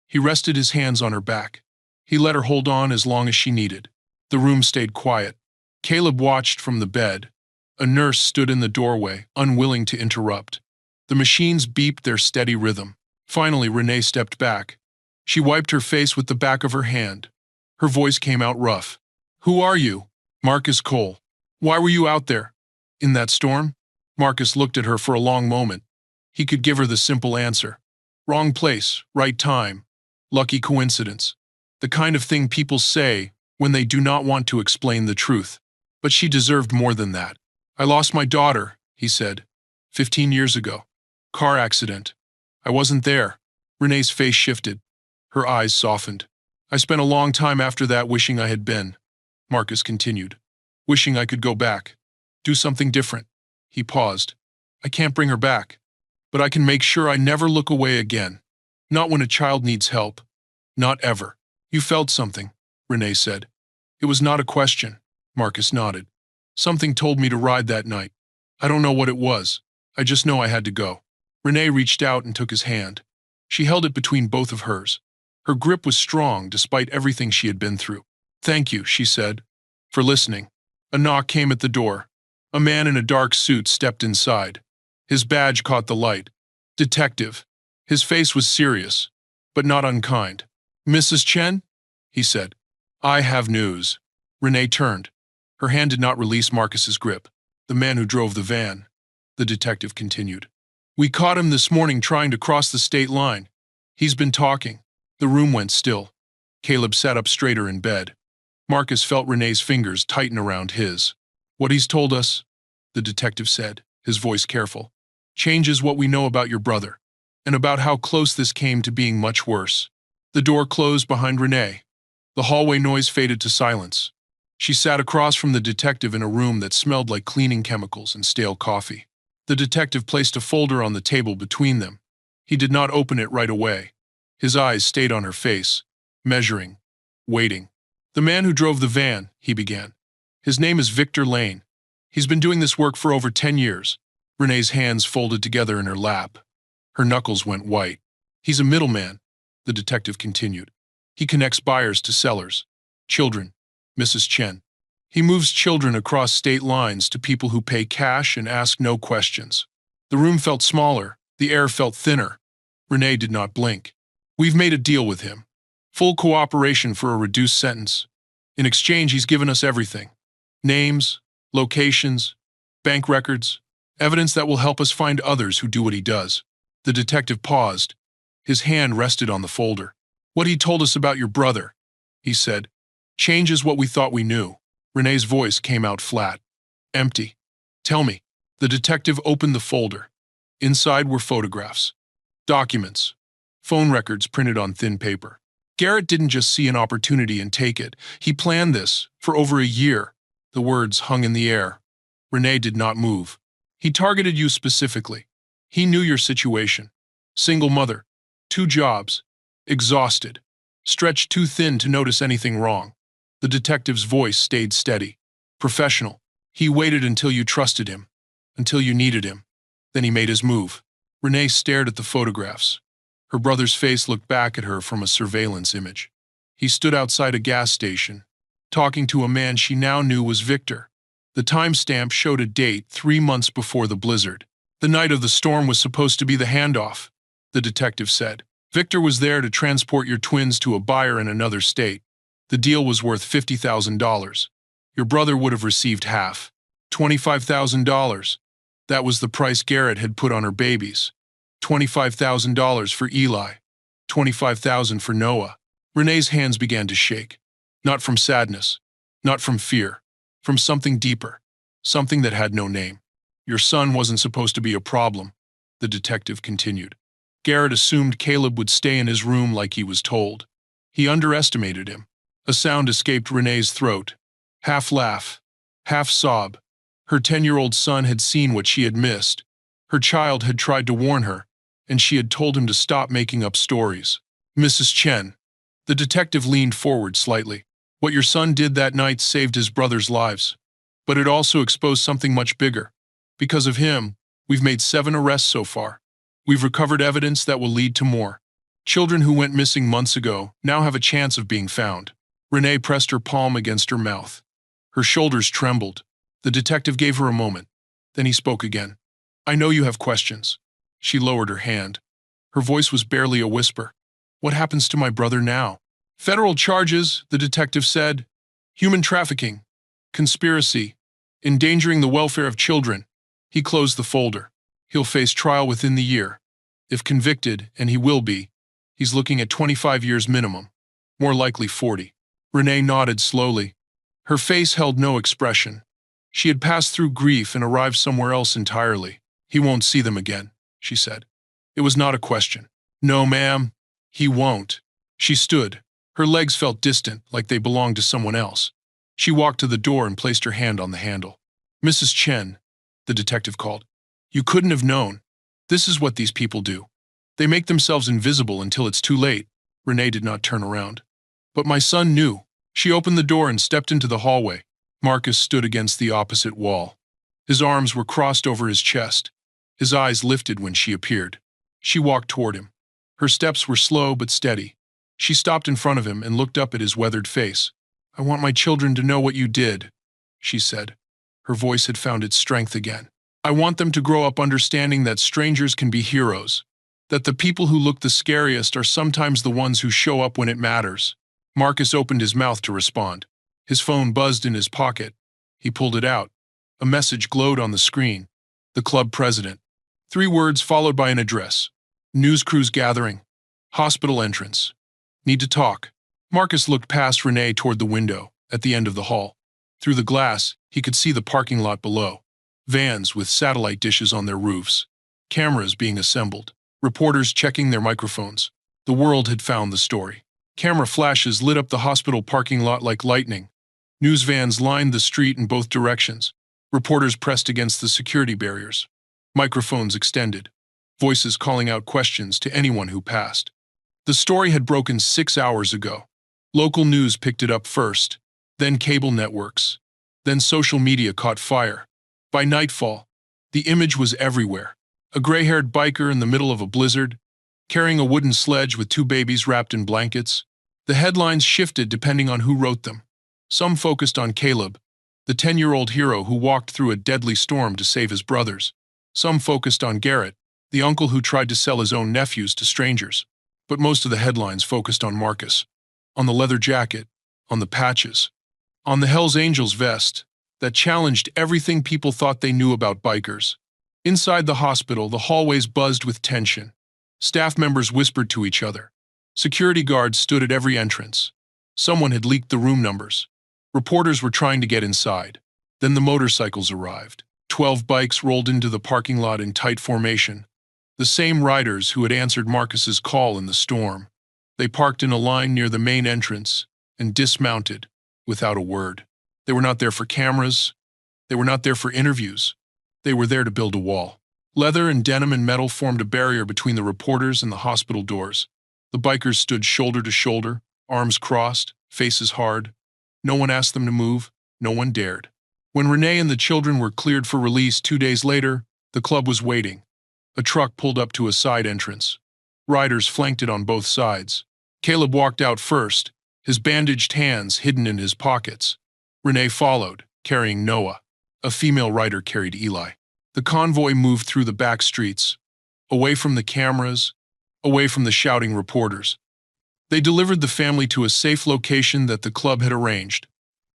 He rested his hands on her back. He let her hold on as long as she needed. The room stayed quiet. Caleb watched from the bed. A nurse stood in the doorway, unwilling to interrupt. The machines beeped their steady rhythm. Finally, Renee stepped back. She wiped her face with the back of her hand. Her voice came out rough. "Who are you?" "Marcus Cole." "Why were you out there?" "In that storm?" Marcus looked at her for a long moment. He could give her the simple answer. Wrong place, right time. Lucky coincidence. The kind of thing people say when they do not want to explain the truth. But she deserved more than that. "I lost my daughter," he said. 15 years ago. Car accident. I wasn't there." Renee's face shifted. Her eyes softened. "I spent a long time after that wishing I had been," Marcus continued. "Wishing I could go back. Do something different." He paused. "I can't bring her back. But I can make sure I never look away again. Not when a child needs help. Not ever." "You felt something," Renee said. "It was not a question." Marcus nodded. "Something told me to ride that night. I don't know what it was. I just know I had to go." Renee reached out and took his hand. She held it between both of hers. Her grip was strong despite everything she had been through. "Thank you," she said, "for listening." A knock came at the door. A man in a dark suit stepped inside. His badge caught the light. Detective. His face was serious, but not unkind. "Mrs. Chen?" he said. "I have news." Renee turned. Her hand did not release Marcus's grip. "The man who drove the van," the detective continued. "We caught him this morning trying to cross the state line. He's been talking." The room went still. Caleb sat up straighter in bed. Marcus felt Renee's fingers tighten around his. "What he's told us," the detective said, his voice careful, "changes what we know about your brother, and about how close this came to being much worse." The door closed behind Renee. The hallway noise faded to silence. She sat across from the detective in a room that smelled like cleaning chemicals and stale coffee. The detective placed a folder on the table between them. He did not open it right away. His eyes stayed on her face, measuring, waiting. "The man who drove the van," he began. "His name is Victor Lane. He's been doing this work for over 10 years. Renee's hands folded together in her lap. Her knuckles went white. "He's a middleman," the detective continued. "He connects buyers to sellers. Children, Mrs. Chen. He moves children across state lines to people who pay cash and ask no questions." The room felt smaller. The air felt thinner. Renee did not blink. "We've made a deal with him. Full cooperation for a reduced sentence. In exchange, he's given us everything. Names, locations, bank records, evidence that will help us find others who do what he does." The detective paused. His hand rested on the folder. "What he told us about your brother," he said, "changes what we thought we knew." Renee's voice came out flat. "Empty. Tell me." The detective opened the folder. Inside were photographs. Documents. Phone records printed on thin paper. Garrett didn't just see an opportunity and take it. He planned this for over a year. The words hung in the air. Renee did not move. "He targeted you specifically. He knew your situation. Single mother. 2 jobs. Exhausted. Stretched too thin to notice anything wrong." The detective's voice stayed steady. "Professional. He waited until you trusted him. Until you needed him. Then he made his move." Renee stared at the photographs. Her brother's face looked back at her from a surveillance image. He stood outside a gas station, talking to a man she now knew was Victor. The timestamp showed a date 3 months before the blizzard. "The night of the storm was supposed to be the handoff," the detective said. "Victor was there to transport your twins to a buyer in another state. The deal was worth $50,000. Your brother would have received half. $25,000. That was the price Garrett had put on her babies. $25,000 for Eli. $25,000 for Noah." Renee's hands began to shake. Not from sadness. Not from fear. From something deeper. Something that had no name. "Your son wasn't supposed to be a problem," the detective continued. Garrett assumed Caleb would stay in his room like he was told. He underestimated him. A sound escaped Renee's throat. Half laugh, half sob. Her 10-year-old son had seen what she had missed. Her child had tried to warn her, and she had told him to stop making up stories. Mrs. Chen. The detective leaned forward slightly. What your son did that night saved his brother's lives. But it also exposed something much bigger. Because of him, we've made 7 arrests so far. We've recovered evidence that will lead to more. Children who went missing months ago now have a chance of being found. Renee pressed her palm against her mouth. Her shoulders trembled. The detective gave her a moment. Then he spoke again. I know you have questions. She lowered her hand. Her voice was barely a whisper. What happens to my brother now? Federal charges, the detective said. Human trafficking. Conspiracy. Endangering the welfare of children. He closed the folder. He'll face trial within the year. If convicted, and he will be, he's looking at 25 years minimum. More likely 40. Renee nodded slowly. Her face held no expression. She had passed through grief and arrived somewhere else entirely. He won't see them again, she said. It was not a question. No, ma'am, he won't. She stood. Her legs felt distant, like they belonged to someone else. She walked to the door and placed her hand on the handle. Mrs. Chen, the detective called. You couldn't have known. This is what these people do. They make themselves invisible until it's too late. Renee did not turn around. But my son knew. She opened the door and stepped into the hallway. Marcus stood against the opposite wall. His arms were crossed over his chest. His eyes lifted when she appeared. She walked toward him. Her steps were slow but steady. She stopped in front of him and looked up at his weathered face. I want my children to know what you did, she said. Her voice had found its strength again. I want them to grow up understanding that strangers can be heroes, that the people who look the scariest are sometimes the ones who show up when it matters. Marcus opened his mouth to respond. His phone buzzed in his pocket. He pulled it out. A message glowed on the screen. The club president. 3 words followed by an address. News crews gathering. Hospital entrance. Need to talk. Marcus looked past Renee toward the window, at the end of the hall. Through the glass, he could see the parking lot below. Vans with satellite dishes on their roofs. Cameras being assembled. Reporters checking their microphones. The world had found the story. Camera flashes lit up the hospital parking lot like lightning. News vans lined the street in both directions. Reporters pressed against the security barriers. Microphones extended. Voices calling out questions to anyone who passed. The story had broken 6 hours ago. Local news picked it up first, then cable networks. Then social media caught fire. By nightfall, the image was everywhere. A gray-haired biker in the middle of a blizzard, carrying a wooden sledge with 2 babies wrapped in blankets. The headlines shifted depending on who wrote them. Some focused on Caleb, the 10-year-old hero who walked through a deadly storm to save his brothers. Some focused on Garrett, the uncle who tried to sell his own nephews to strangers. But most of the headlines focused on Marcus. On the leather jacket, on the patches, on the Hells Angels vest that challenged everything people thought they knew about bikers. Inside the hospital, the hallways buzzed with tension. Staff members whispered to each other. Security guards stood at every entrance. Someone had leaked the room numbers. Reporters were trying to get inside. Then the motorcycles arrived. 12 bikes rolled into the parking lot in tight formation. The same riders who had answered Marcus's call in the storm. They parked in a line near the main entrance and dismounted without a word. They were not there for cameras. They were not there for interviews. They were there to build a wall. Leather and denim and metal formed a barrier between the reporters and the hospital doors. The bikers stood shoulder to shoulder, arms crossed, faces hard. No one asked them to move. No one dared. When Renee and the children were cleared for release 2 days later, the club was waiting. A truck pulled up to a side entrance. Riders flanked it on both sides. Caleb walked out first, his bandaged hands hidden in his pockets. Renee followed, carrying Noah. A female rider carried Eli. The convoy moved through the back streets, away from the cameras, away from the shouting reporters. They delivered the family to a safe location that the club had arranged.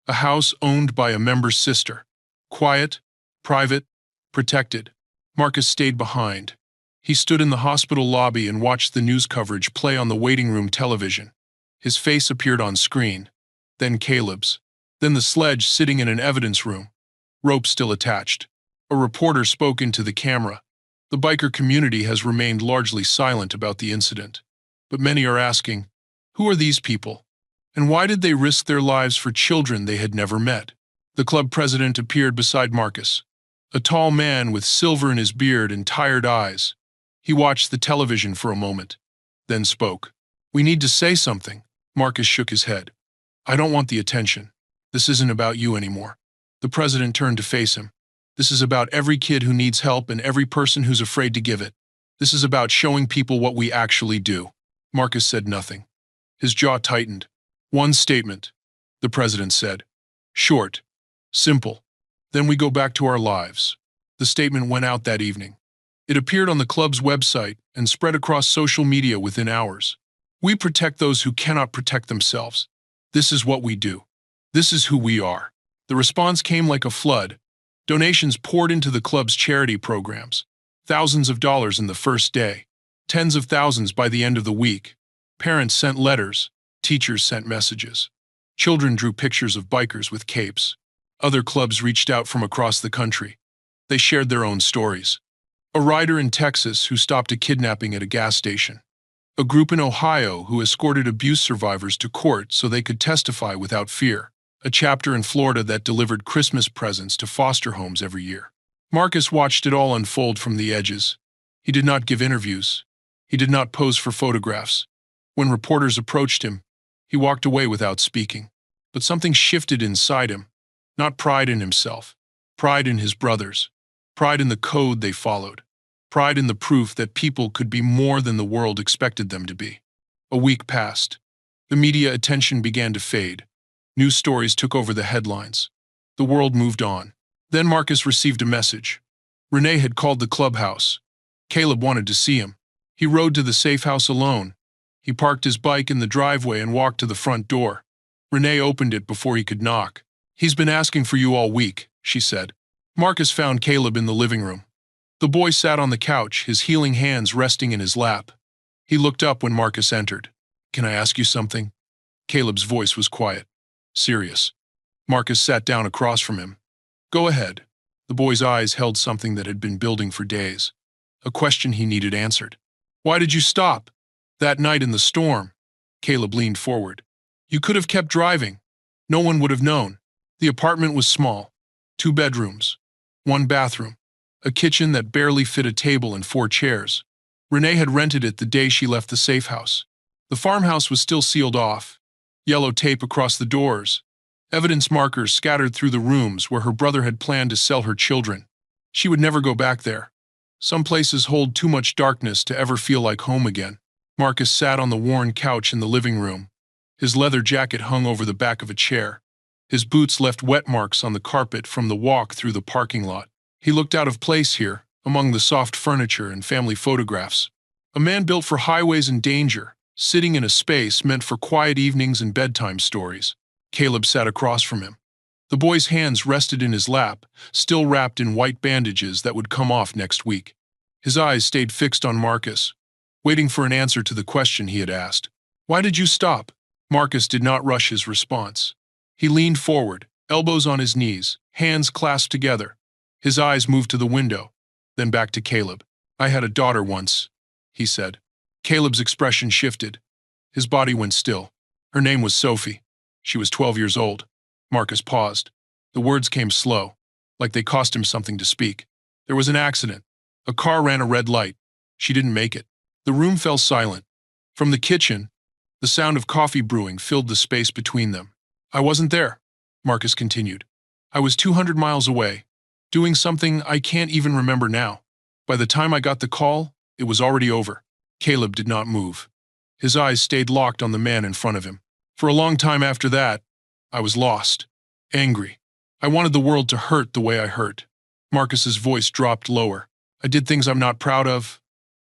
A house owned by a member's sister. Quiet, private, protected. Marcus stayed behind. He stood in the hospital lobby and watched the news coverage play on the waiting room television. His face appeared on screen, then Caleb's, then the sledge sitting in an evidence room, rope still attached. A reporter spoke into the camera. The biker community has remained largely silent about the incident, but many are asking, who are these people? And why did they risk their lives for children they had never met? The club president appeared beside Marcus, a tall man with silver in his beard and tired eyes. He watched the television for a moment, then spoke. "We need to say something." Marcus shook his head. "I don't want the attention. This isn't about you anymore." The president turned to face him. "This is about every kid who needs help and every person who's afraid to give it. This is about showing people what we actually do." Marcus said nothing. His jaw tightened. "One statement," the president said. "Short. Simple. Then we go back to our lives." The statement went out that evening. It appeared on the club's website and spread across social media within hours. "We protect those who cannot protect themselves. This is what we do. This is who we are." The response came like a flood. Donations poured into the club's charity programs. Thousands of dollars in the first day. Tens of thousands by the end of the week. Parents sent letters. Teachers sent messages. Children drew pictures of bikers with capes. Other clubs reached out from across the country. They shared their own stories. A rider in Texas who stopped a kidnapping at a gas station. A group in Ohio who escorted abuse survivors to court so they could testify without fear. A chapter in Florida that delivered Christmas presents to foster homes every year. Marcus watched it all unfold from the edges. He did not give interviews. He did not pose for photographs. When reporters approached him, he walked away without speaking. But something shifted inside him. Not pride in himself. Pride in his brothers. Pride in the code they followed. Pride in the proof that people could be more than the world expected them to be. A week passed. The media attention began to fade. News stories took over the headlines. The world moved on. Then Marcus received a message. Renee had called the clubhouse. Caleb wanted to see him. He rode to the safe house alone. He parked his bike in the driveway and walked to the front door. Renee opened it before he could knock. "He's been asking for you all week," she said. Marcus found Caleb in the living room. The boy sat on the couch, his healing hands resting in his lap. He looked up when Marcus entered. "Can I ask you something?" Caleb's voice was quiet, serious. Marcus sat down across from him. "Go ahead." The boy's eyes held something that had been building for days. A question he needed answered. "Why did you stop? That night in the storm?" Caleb leaned forward. "You could have kept driving. No one would have known." The apartment was small. 2 bedrooms. 1 bathroom. A kitchen that barely fit a table and 4 chairs. Renee had rented it the day she left the safe house. The farmhouse was still sealed off. Yellow tape across the doors. Evidence markers scattered through the rooms where her brother had planned to sell her children. She would never go back there. Some places hold too much darkness to ever feel like home again. Marcus sat on the worn couch in the living room. His leather jacket hung over the back of a chair. His boots left wet marks on the carpet from the walk through the parking lot. He looked out of place here, among the soft furniture and family photographs. A man built for highways and danger, sitting in a space meant for quiet evenings and bedtime stories. Caleb sat across from him. The boy's hands rested in his lap, still wrapped in white bandages that would come off next week. His eyes stayed fixed on Marcus, waiting for an answer to the question he had asked. "Why did you stop?" Marcus did not rush his response. He leaned forward, elbows on his knees, hands clasped together. His eyes moved to the window, then back to Caleb. "I had a daughter once," he said. Caleb's expression shifted. His body went still. "Her name was Sophie. She was 12 years old." Marcus paused. The words came slow, like they cost him something to speak. "There was an accident. A car ran a red light. She didn't make it." The room fell silent. From the kitchen, the sound of coffee brewing filled the space between them. "I wasn't there," Marcus continued. "I was 200 miles away, doing something I can't even remember now. By the time I got the call, it was already over." Caleb did not move. His eyes stayed locked on the man in front of him. "For a long time after that, I was lost, angry. I wanted the world to hurt the way I hurt." Marcus's voice dropped lower. "I did things I'm not proud of.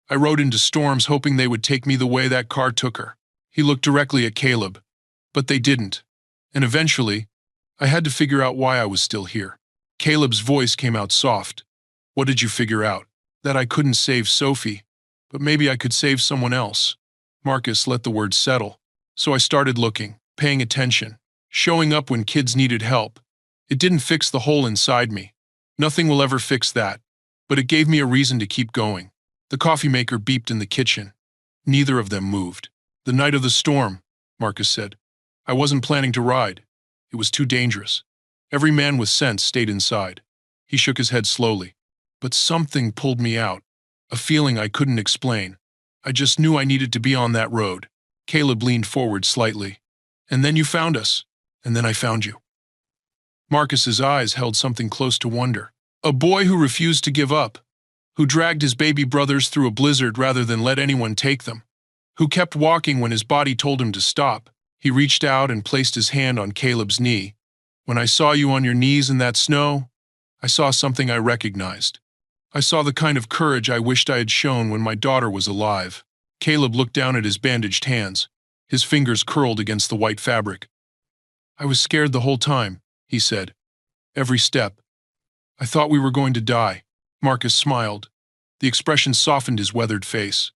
I rode into storms hoping they would take me the way that car took her." He looked directly at Caleb. "But they didn't. And eventually, I had to figure out why I was still here." Caleb's voice came out soft. "What did you figure out?" "That I couldn't save Sophie, but maybe I could save someone else." Marcus let the words settle. "So I started looking, paying attention, showing up when kids needed help. It didn't fix the hole inside me. Nothing will ever fix that. but it gave me a reason to keep going. The coffee maker beeped in the kitchen. Neither of them moved. The night of the storm, Marcus said. I wasn't planning to ride. It was too dangerous. Every man with sense stayed inside. He shook his head slowly. But something pulled me out. A feeling I couldn't explain. I just knew I needed to be on that road. Caleb leaned forward slightly. And then you found us. And then I found you. Marcus's eyes held something close to wonder. A boy who refused to give up. Who dragged his baby brothers through a blizzard rather than let anyone take them. Who kept walking when his body told him to stop. He reached out and placed his hand on Caleb's knee. When I saw you on your knees in that snow, I saw something I recognized. I saw the kind of courage I wished I had shown when my daughter was alive. Caleb looked down at his bandaged hands, his fingers curled against the white fabric. I was scared the whole time, he said. Every step. I thought we were going to die. Marcus smiled. The expression softened his weathered face.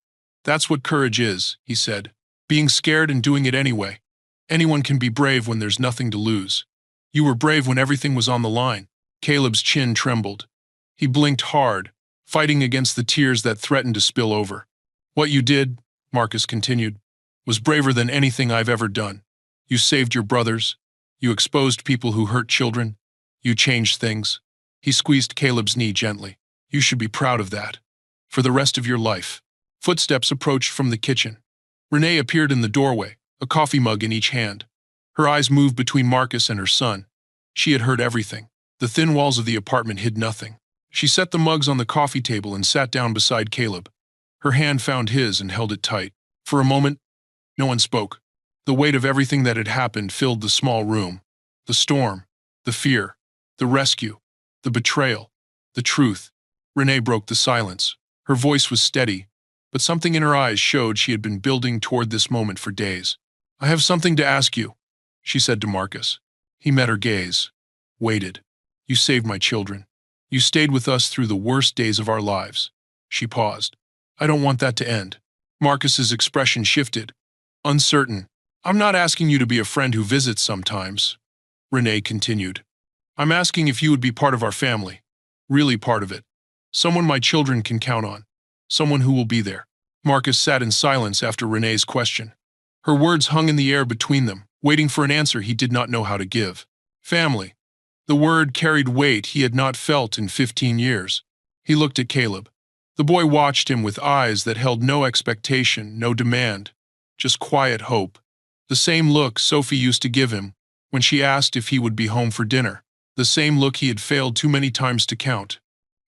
That's what courage is, he said. Being scared and doing it anyway. Anyone can be brave when there's nothing to lose. You were brave when everything was on the line. Caleb's chin trembled. He blinked hard, fighting against the tears that threatened to spill over. What you did, Marcus continued, was braver than anything I've ever done. You saved your brothers. You exposed people who hurt children. You changed things. He squeezed Caleb's knee gently. You should be proud of that. For the rest of your life. Footsteps approached from the kitchen. Renee appeared in the doorway, a coffee mug in each hand. Her eyes moved between Marcus and her son. She had heard everything. The thin walls of the apartment hid nothing. She set the mugs on the coffee table and sat down beside Caleb. Her hand found his and held it tight. For a moment, no one spoke. The weight of everything that had happened filled the small room. The storm, the fear, the rescue, the betrayal, the truth. Renee broke the silence. Her voice was steady, but something in her eyes showed she had been building toward this moment for days. I have something to ask you, she said to Marcus. He met her gaze. Waited. You saved my children. You stayed with us through the worst days of our lives. She paused. I don't want that to end. Marcus's expression shifted. Uncertain. I'm not asking you to be a friend who visits sometimes, Renee continued. I'm asking if you would be part of our family. Really part of it. Someone my children can count on. Someone who will be there. Marcus sat in silence after Renee's question. Her words hung in the air between them, waiting for an answer he did not know how to give. Family. The word carried weight he had not felt in 15 years. He looked at Caleb. The boy watched him with eyes that held no expectation, no demand, just quiet hope. The same look Sophie used to give him when she asked if he would be home for dinner. The same look he had failed too many times to count.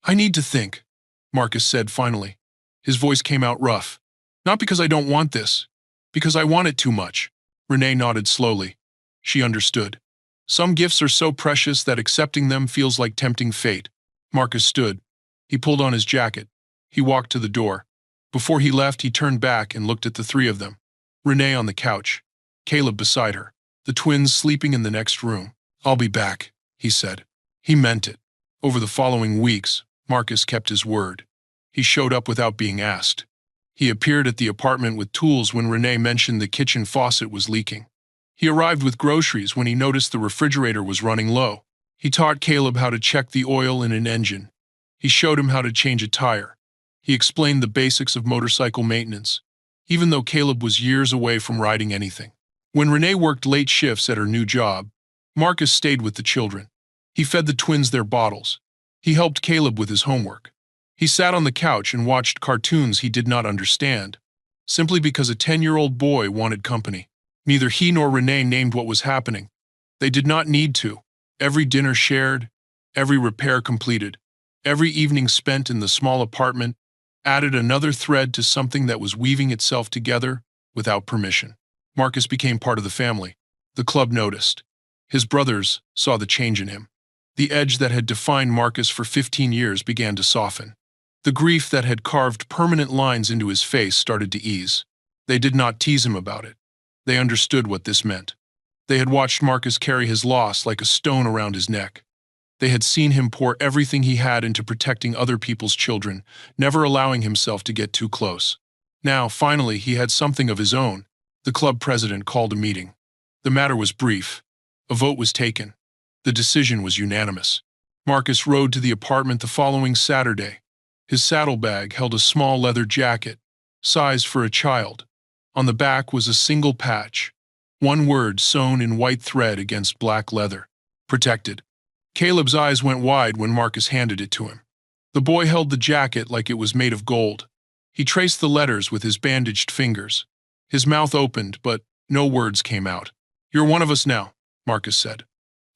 I need to think, Marcus said finally. His voice came out rough. Not because I don't want this, because I want it too much. Renee nodded slowly. She understood. Some gifts are so precious that accepting them feels like tempting fate. Marcus stood. He pulled on his jacket. He walked to the door. Before he left, he turned back and looked at the three of them. Renee on the couch. Caleb beside her. The twins sleeping in the next room. I'll be back, he said. He meant it. Over the following weeks, Marcus kept his word. He showed up without being asked. He appeared at the apartment with tools when Renee mentioned the kitchen faucet was leaking. He arrived with groceries when he noticed the refrigerator was running low. He taught Caleb how to check the oil in an engine. He showed him how to change a tire. He explained the basics of motorcycle maintenance, even though Caleb was years away from riding anything. When Renee worked late shifts at her new job, Marcus stayed with the children. He fed the twins their bottles. He helped Caleb with his homework. He sat on the couch and watched cartoons he did not understand, simply because a 10-year-old boy wanted company. Neither he nor Renee named what was happening. They did not need to. Every dinner shared, every repair completed, every evening spent in the small apartment added another thread to something that was weaving itself together without permission. Marcus became part of the family. The club noticed. His brothers saw the change in him. The edge that had defined Marcus for 15 years began to soften. The grief that had carved permanent lines into his face started to ease. They did not tease him about it. They understood what this meant. They had watched Marcus carry his loss like a stone around his neck. They had seen him pour everything he had into protecting other people's children, never allowing himself to get too close. Now, finally, he had something of his own. The club president called a meeting. The matter was brief. A vote was taken. The decision was unanimous. Marcus rode to the apartment the following Saturday, His saddlebag held a small leather jacket, sized for a child. On the back was a single patch, one word sewn in white thread against black leather. Protected. Caleb's eyes went wide when Marcus handed it to him. The boy held the jacket like it was made of gold. He traced the letters with his bandaged fingers. His mouth opened, but no words came out. "You're one of us now," Marcus said.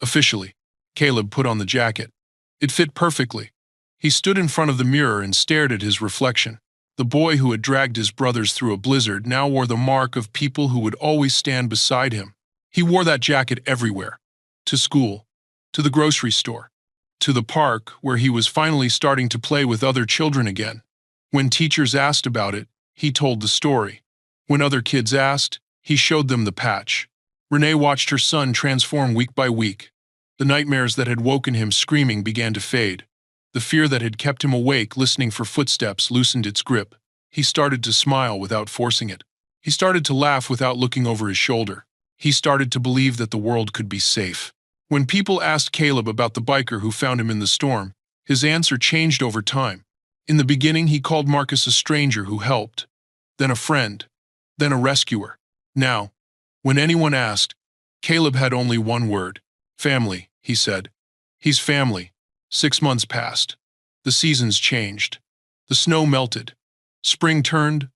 Officially. Caleb put on the jacket. It fit perfectly. He stood in front of the mirror and stared at his reflection. The boy who had dragged his brothers through a blizzard now wore the mark of people who would always stand beside him. He wore that jacket everywhere. To school, to the grocery store, to the park where he was finally starting to play with other children again. When teachers asked about it, he told the story. When other kids asked, he showed them the patch. Renee watched her son transform week by week. The nightmares that had woken him screaming began to fade. The fear that had kept him awake listening for footsteps loosened its grip. He started to smile without forcing it. He started to laugh without looking over his shoulder. He started to believe that the world could be safe. When people asked Caleb about the biker who found him in the storm, his answer changed over time. In the beginning, he called Marcus a stranger who helped, then a friend, then a rescuer. Now, when anyone asked, Caleb had only one word. Family, he said. He's family. 6 months passed. The seasons changed. The snow melted. Spring turned.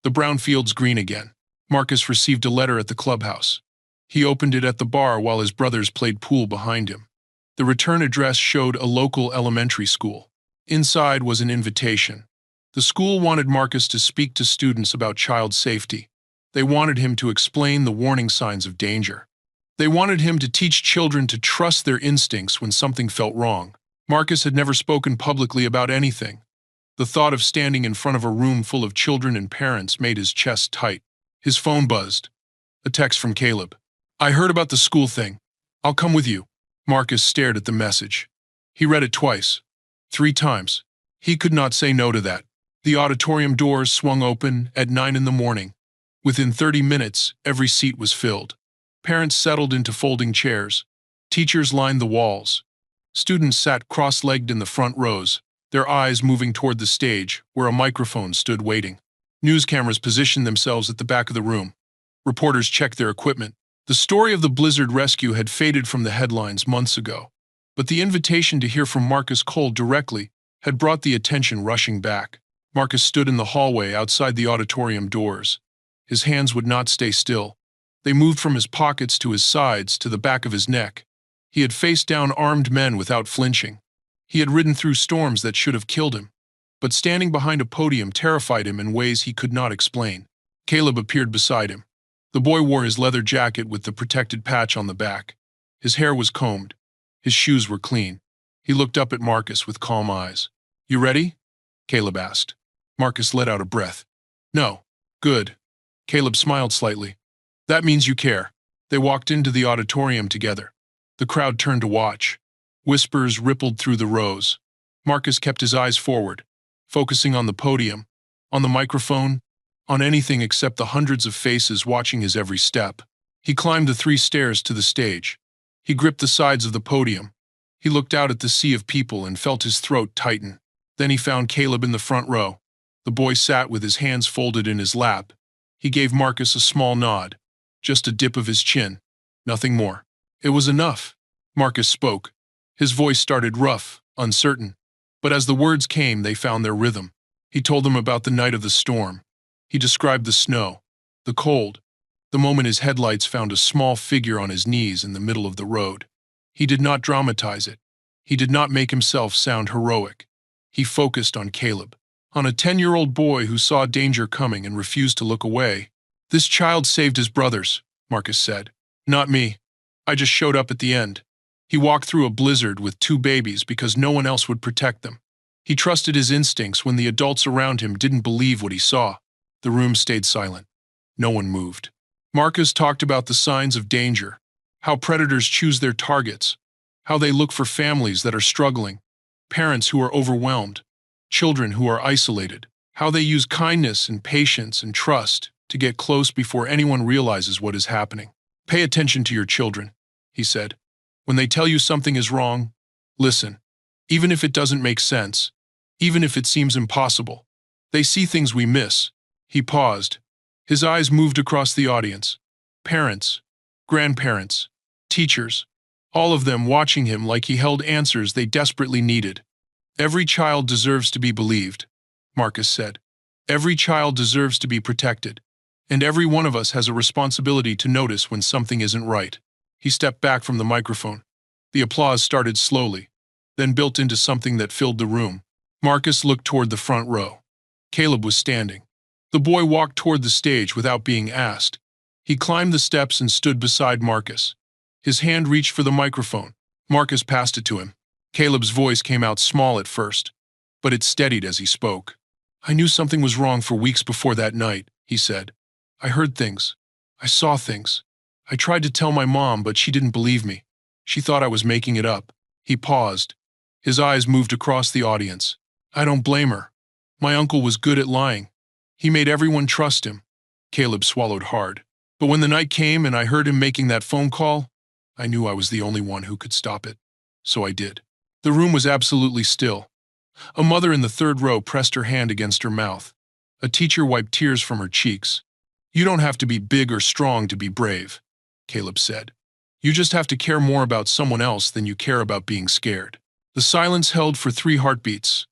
The brown fields green again. Marcus received a letter at the clubhouse. He opened it at the bar while his brothers played pool behind him. The return address showed a local elementary school. Inside was an invitation. The school wanted Marcus to speak to students about child safety. They wanted him to explain the warning signs of danger. They wanted him to teach children to trust their instincts when something felt wrong. Marcus had never spoken publicly about anything. The thought of standing in front of a room full of children and parents made his chest tight. His phone buzzed. A text from Caleb. "I heard about the school thing. I'll come with you." Marcus stared at the message. He read it twice. 3 times. He could not say no to that. The auditorium doors swung open at 9 in the morning. Within 30 minutes, every seat was filled. Parents settled into folding chairs. Teachers lined the walls. Students sat cross-legged in the front rows, their eyes moving toward the stage, where a microphone stood waiting. News cameras positioned themselves at the back of the room. Reporters checked their equipment. The story of the blizzard rescue had faded from the headlines months ago, but the invitation to hear from Marcus Cole directly had brought the attention rushing back. Marcus stood in the hallway outside the auditorium doors. His hands would not stay still. They moved from his pockets to his sides to the back of his neck. He had faced down armed men without flinching. He had ridden through storms that should have killed him. But standing behind a podium terrified him in ways he could not explain. Caleb appeared beside him. The boy wore his leather jacket with the protected patch on the back. His hair was combed. His shoes were clean. He looked up at Marcus with calm eyes. "You ready?" Caleb asked. Marcus let out a breath. "No." "Good." Caleb smiled slightly. "That means you care." They walked into the auditorium together. The crowd turned to watch. Whispers rippled through the rows. Marcus kept his eyes forward, focusing on the podium, on the microphone, on anything except the hundreds of faces watching his every step. He climbed the 3 stairs to the stage. He gripped the sides of the podium. He looked out at the sea of people and felt his throat tighten. Then he found Caleb in the front row. The boy sat with his hands folded in his lap. He gave Marcus a small nod, just a dip of his chin, nothing more. It was enough. Marcus spoke. His voice started rough, uncertain. But as the words came, they found their rhythm. He told them about the night of the storm. He described the snow, the cold, the moment his headlights found a small figure on his knees in the middle of the road. He did not dramatize it. He did not make himself sound heroic. He focused on Caleb, on a 10-year-old boy who saw danger coming and refused to look away. "This child saved his brothers," Marcus said. "Not me. I just showed up at the end." He walked through a blizzard with 2 babies because no one else would protect them. He trusted his instincts when the adults around him didn't believe what he saw. The room stayed silent. No one moved. Marcus talked about the signs of danger, how predators choose their targets, how they look for families that are struggling, parents who are overwhelmed, children who are isolated, how they use kindness and patience and trust to get close before anyone realizes what is happening. "Pay attention to your children," he said. "When they tell you something is wrong, listen. Even if it doesn't make sense, even if it seems impossible. They see things we miss. He paused. His eyes moved across the audience. Parents, grandparents, teachers, all of them watching him like he held answers they desperately needed. Every child deserves to be believed, Marcus said. Every child deserves to be protected. And every one of us has a responsibility to notice when something isn't right. He stepped back from the microphone. The applause started slowly, then built into something that filled the room. Marcus looked toward the front row. Caleb was standing. The boy walked toward the stage without being asked. He climbed the steps and stood beside Marcus. His hand reached for the microphone. Marcus passed it to him. Caleb's voice came out small at first, but it steadied as he spoke. I knew something was wrong for weeks before that night, he said. I heard things. I saw things. I tried to tell my mom, but she didn't believe me. She thought I was making it up. He paused. His eyes moved across the audience. I don't blame her. My uncle was good at lying. He made everyone trust him. Caleb swallowed hard. But when the night came and I heard him making that phone call, I knew I was the only one who could stop it. So I did. The room was absolutely still. A mother in the third row pressed her hand against her mouth. A teacher wiped tears from her cheeks. You don't have to be big or strong to be brave, Caleb said. You just have to care more about someone else than you care about being scared. The silence held for 3 heartbeats.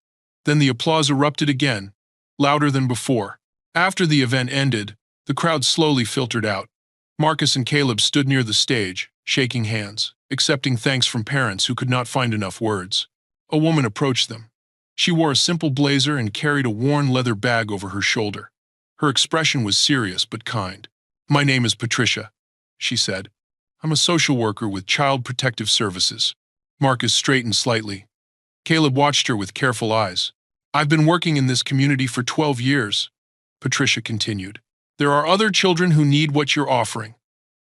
Then the applause erupted again, louder than before. After the event ended, the crowd slowly filtered out. Marcus and Caleb stood near the stage, shaking hands, accepting thanks from parents who could not find enough words. A woman approached them. She wore a simple blazer and carried a worn leather bag over her shoulder. Her expression was serious but kind. My name is Patricia, she said. I'm a social worker with Child Protective Services. Marcus straightened slightly. Caleb watched her with careful eyes. I've been working in this community for 12 years, Patricia continued. There are other children who need what you're offering.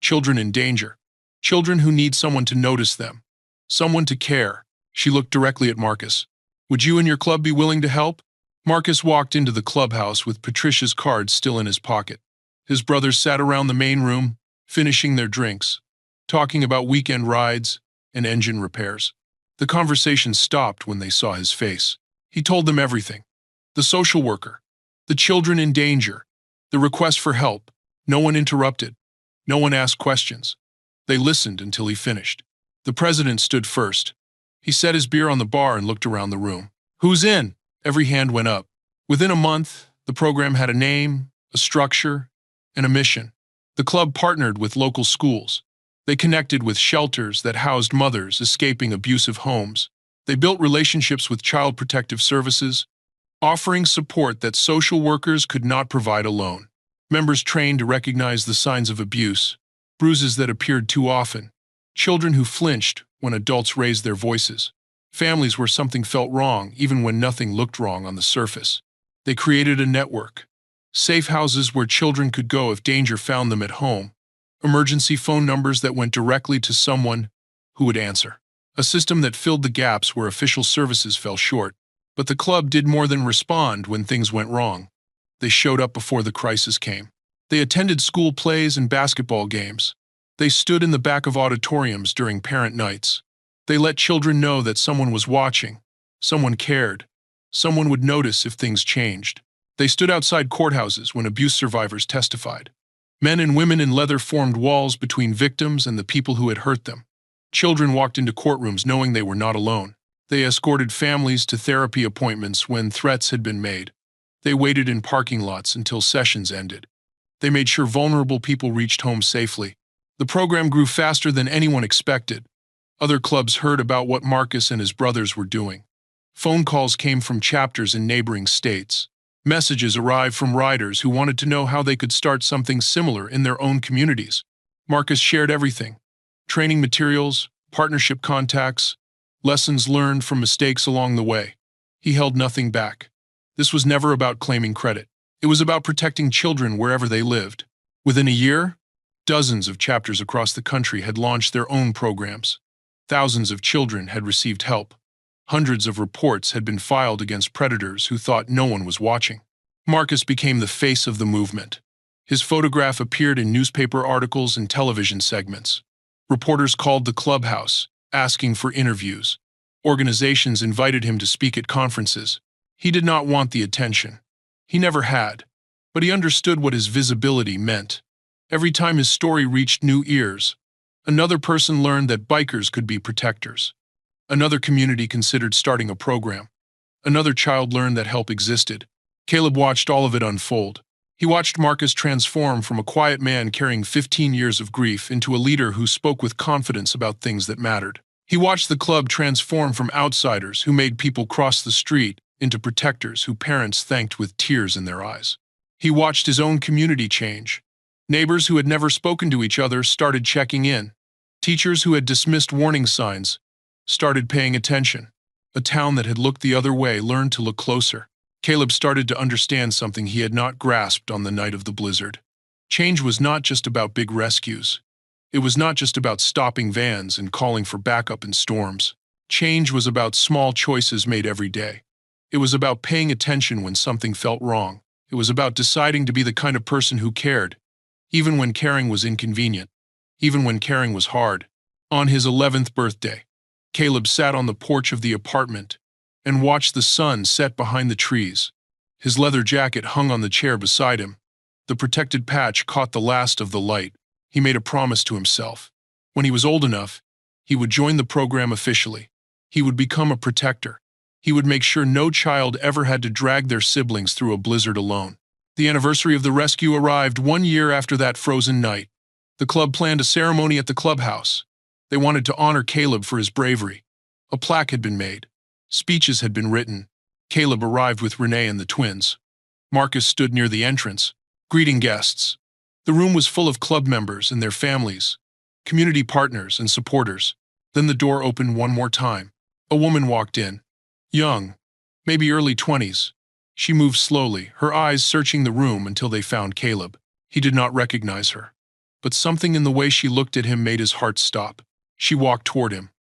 Children in danger. Children who need someone to notice them. Someone to care. She looked directly at Marcus. Would you and your club be willing to help? Marcus walked into the clubhouse with Patricia's card still in his pocket. His brothers sat around the main room, finishing their drinks, talking about weekend rides and engine repairs. The conversation stopped when they saw his face. He told them everything. The social worker, the children in danger, the request for help. No one interrupted. No one asked questions. They listened until he finished. The president stood first. He set his beer on the bar and looked around the room. Who's in? Every hand went up. Within a month, the program had a name, a structure, and a mission. The club partnered with local schools. They connected with shelters that housed mothers escaping abusive homes. They built relationships with Child Protective Services, offering support that social workers could not provide alone. Members trained to recognize the signs of abuse, bruises that appeared too often, children who flinched when adults raised their voices, families where something felt wrong even when nothing looked wrong on the surface. They created a network, safe houses where children could go if danger found them at home, emergency phone numbers that went directly to someone who would answer, a system that filled the gaps where official services fell short. But the club did more than respond when things went wrong. They showed up before the crisis came. They attended school plays and basketball games. They stood in the back of auditoriums during parent nights. They let children know that someone was watching, someone cared, someone would notice if things changed. They stood outside courthouses when abuse survivors testified. Men and women in leather formed walls between victims and the people who had hurt them. Children walked into courtrooms knowing they were not alone. They escorted families to therapy appointments when threats had been made. They waited in parking lots until sessions ended. They made sure vulnerable people reached home safely. The program grew faster than anyone expected. Other clubs heard about what Marcus and his brothers were doing. Phone calls came from chapters in neighboring states. Messages arrived from riders who wanted to know how they could start something similar in their own communities. Marcus shared everything: training materials, partnership contacts, lessons learned from mistakes along the way. He held nothing back. This was never about claiming credit. It was about protecting children wherever they lived. Within a year, dozens of chapters across the country had launched their own programs. Thousands of children had received help. Hundreds of reports had been filed against predators who thought no one was watching. Marcus became the face of the movement. His photograph appeared in newspaper articles and television segments. Reporters called the clubhouse, asking for interviews. Organizations invited him to speak at conferences. He did not want the attention. He never had. But he understood what his visibility meant. Every time his story reached new ears, another person learned that bikers could be protectors. Another community considered starting a program. Another child learned that help existed. Caleb watched all of it unfold. He watched Marcus transform from a quiet man carrying 15 years of grief into a leader who spoke with confidence about things that mattered. He watched the club transform from outsiders who made people cross the street into protectors who parents thanked with tears in their eyes. He watched his own community change. Neighbors who had never spoken to each other started checking in. Teachers who had dismissed warning signs started paying attention. A town that had looked the other way learned to look closer. Caleb started to understand something he had not grasped on the night of the blizzard. Change was not just about big rescues. It was not just about stopping vans and calling for backup in storms. Change was about small choices made every day. It was about paying attention when something felt wrong. It was about deciding to be the kind of person who cared, even when caring was inconvenient, even when caring was hard. On his 11th birthday, Caleb sat on the porch of the apartment and watched the sun set behind the trees. His leather jacket hung on the chair beside him. The protected patch caught the last of the light. He made a promise to himself. When he was old enough, he would join the program officially. He would become a protector. He would make sure no child ever had to drag their siblings through a blizzard alone. The anniversary of the rescue arrived 1 year after that frozen night. The club planned a ceremony at the clubhouse. They wanted to honor Caleb for his bravery. A plaque had been made. Speeches had been written. Caleb arrived with Renee and the twins. Marcus stood near the entrance, greeting guests. The room was full of club members and their families, community partners and supporters. Then the door opened one more time. A woman walked in. Young, maybe early 20s. She moved slowly, her eyes searching the room until they found Caleb. He did not recognize her. But something in the way she looked at him made his heart stop. She walked toward him.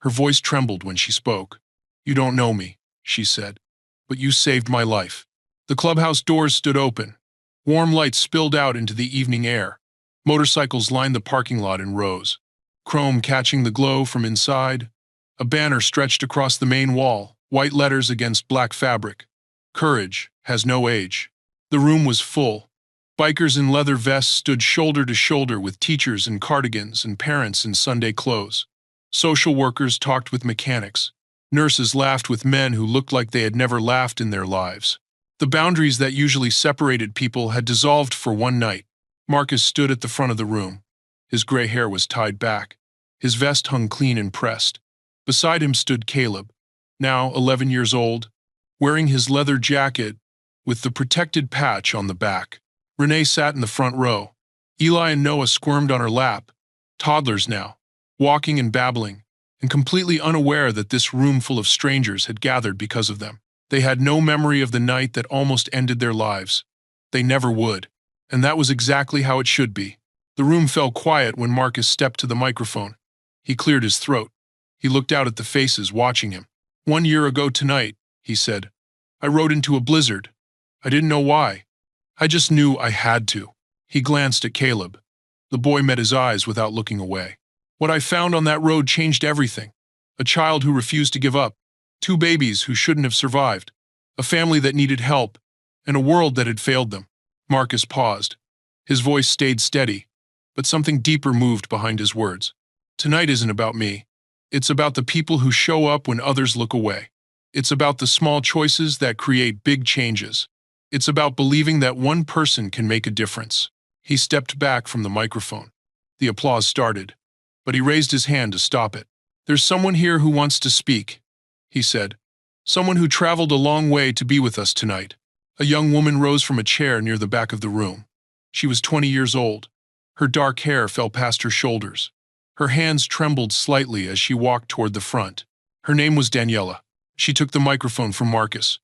Her voice trembled when she spoke. "You don't know me," she said, "but you saved my life." The clubhouse doors stood open. Warm lights spilled out into the evening air. Motorcycles lined the parking lot in rows, chrome catching the glow from inside. A banner stretched across the main wall, white letters against black fabric. "Courage has no age." The room was full. Bikers in leather vests stood shoulder to shoulder with teachers in cardigans and parents in Sunday clothes. Social workers talked with mechanics. Nurses laughed with men who looked like they had never laughed in their lives. The boundaries that usually separated people had dissolved for one night. Marcus stood at the front of the room. His gray hair was tied back. His vest hung clean and pressed. Beside him stood Caleb, now 11 years old, wearing his leather jacket with the protected patch on the back. Renee sat in the front row. Eli and Noah squirmed on her lap, toddlers now, walking and babbling, and completely unaware that this room full of strangers had gathered because of them. They had no memory of the night that almost ended their lives. They never would. And that was exactly how it should be. The room fell quiet when Marcus stepped to the microphone. He cleared his throat. He looked out at the faces watching him. 1 year ago tonight, he said, I rode into a blizzard. I didn't know why. I just knew I had to. He glanced at Caleb. The boy met his eyes without looking away. What I found on that road changed everything. A child who refused to give up. 2 babies who shouldn't have survived. A family that needed help. And a world that had failed them. Marcus paused. His voice stayed steady, but something deeper moved behind his words. Tonight isn't about me. It's about the people who show up when others look away. It's about the small choices that create big changes. It's about believing that one person can make a difference. He stepped back from the microphone. The applause started, but he raised his hand to stop it. There's someone here who wants to speak, he said. Someone who traveled a long way to be with us tonight. A young woman rose from a chair near the back of the room. She was 20 years old. Her dark hair fell past her shoulders. Her hands trembled slightly as she walked toward the front. Her name was Daniela. She took the microphone from Marcus.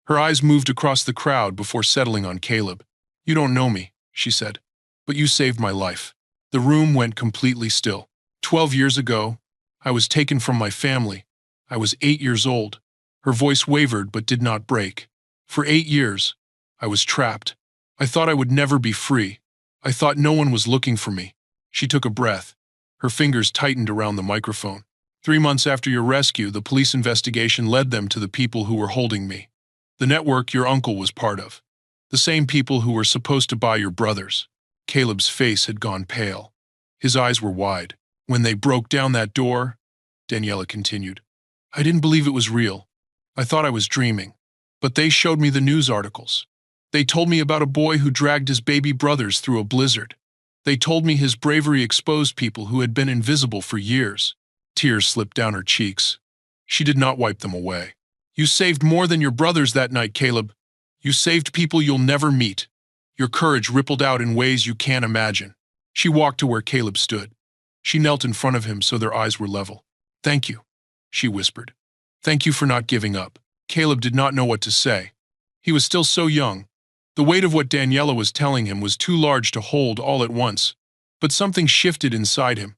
Her eyes moved across the crowd before settling on Caleb. You don't know me, she said, but you saved my life. The room went completely still. 12 years ago, I was taken from my family. I was 8 years old. Her voice wavered but did not break. For 8 years, I was trapped. I thought I would never be free. I thought no one was looking for me. She took a breath. Her fingers tightened around the microphone. 3 months after your rescue, the police investigation led them to the people who were holding me. The network your uncle was part of. The same people who were supposed to buy your brothers. Caleb's face had gone pale. His eyes were wide. When they broke down that door, Daniela continued, I didn't believe it was real. I thought I was dreaming. But they showed me the news articles. They told me about a boy who dragged his baby brothers through a blizzard. They told me his bravery exposed people who had been invisible for years. Tears slipped down her cheeks. She did not wipe them away. You saved more than your brothers that night, Caleb. You saved people you'll never meet. Your courage rippled out in ways you can't imagine. She walked to where Caleb stood. She knelt in front of him so their eyes were level. Thank you, she whispered. Thank you for not giving up. Caleb did not know what to say. He was still so young. The weight of what Daniela was telling him was too large to hold all at once. But something shifted inside him.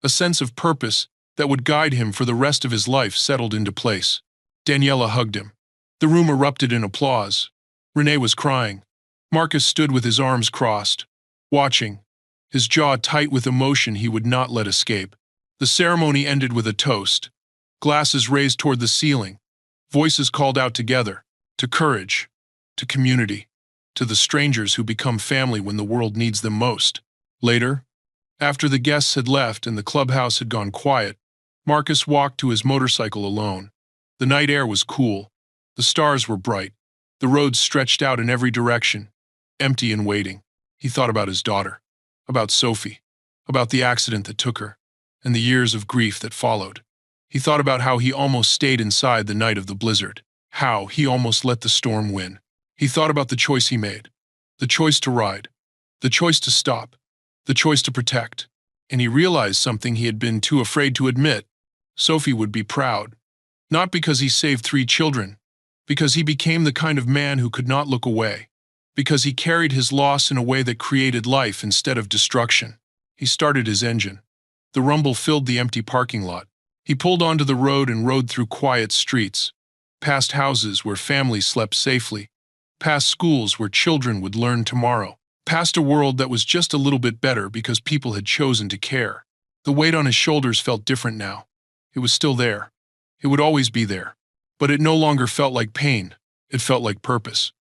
A sense of purpose that would guide him for the rest of his life settled into place. Daniela hugged him. The room erupted in applause. Renee was crying. Marcus stood with his arms crossed, watching, his jaw tight with emotion he would not let escape. The ceremony ended with a toast. Glasses raised toward the ceiling. Voices called out together, to courage, to community, to the strangers who become family when the world needs them most. Later, after the guests had left and the clubhouse had gone quiet, Marcus walked to his motorcycle alone. The night air was cool. The stars were bright. The roads stretched out in every direction, empty and waiting. He thought about his daughter, about Sophie, about the accident that took her, and the years of grief that followed. He thought about how he almost stayed inside the night of the blizzard, how he almost let the storm win. He thought about the choice he made, the choice to ride, the choice to stop, the choice to protect. And he realized something he had been too afraid to admit. Sophie would be proud, not because he saved 3 children, because he became the kind of man who could not look away, because he carried his loss in a way that created life instead of destruction. He started his engine. The rumble filled the empty parking lot. He pulled onto the road and rode through quiet streets, past houses where families slept safely, past schools where children would learn tomorrow, past a world that was just a little bit better because people had chosen to care. The weight on his shoulders felt different now. It was still there. It would always be there. But it no longer felt like pain. It felt like purpose.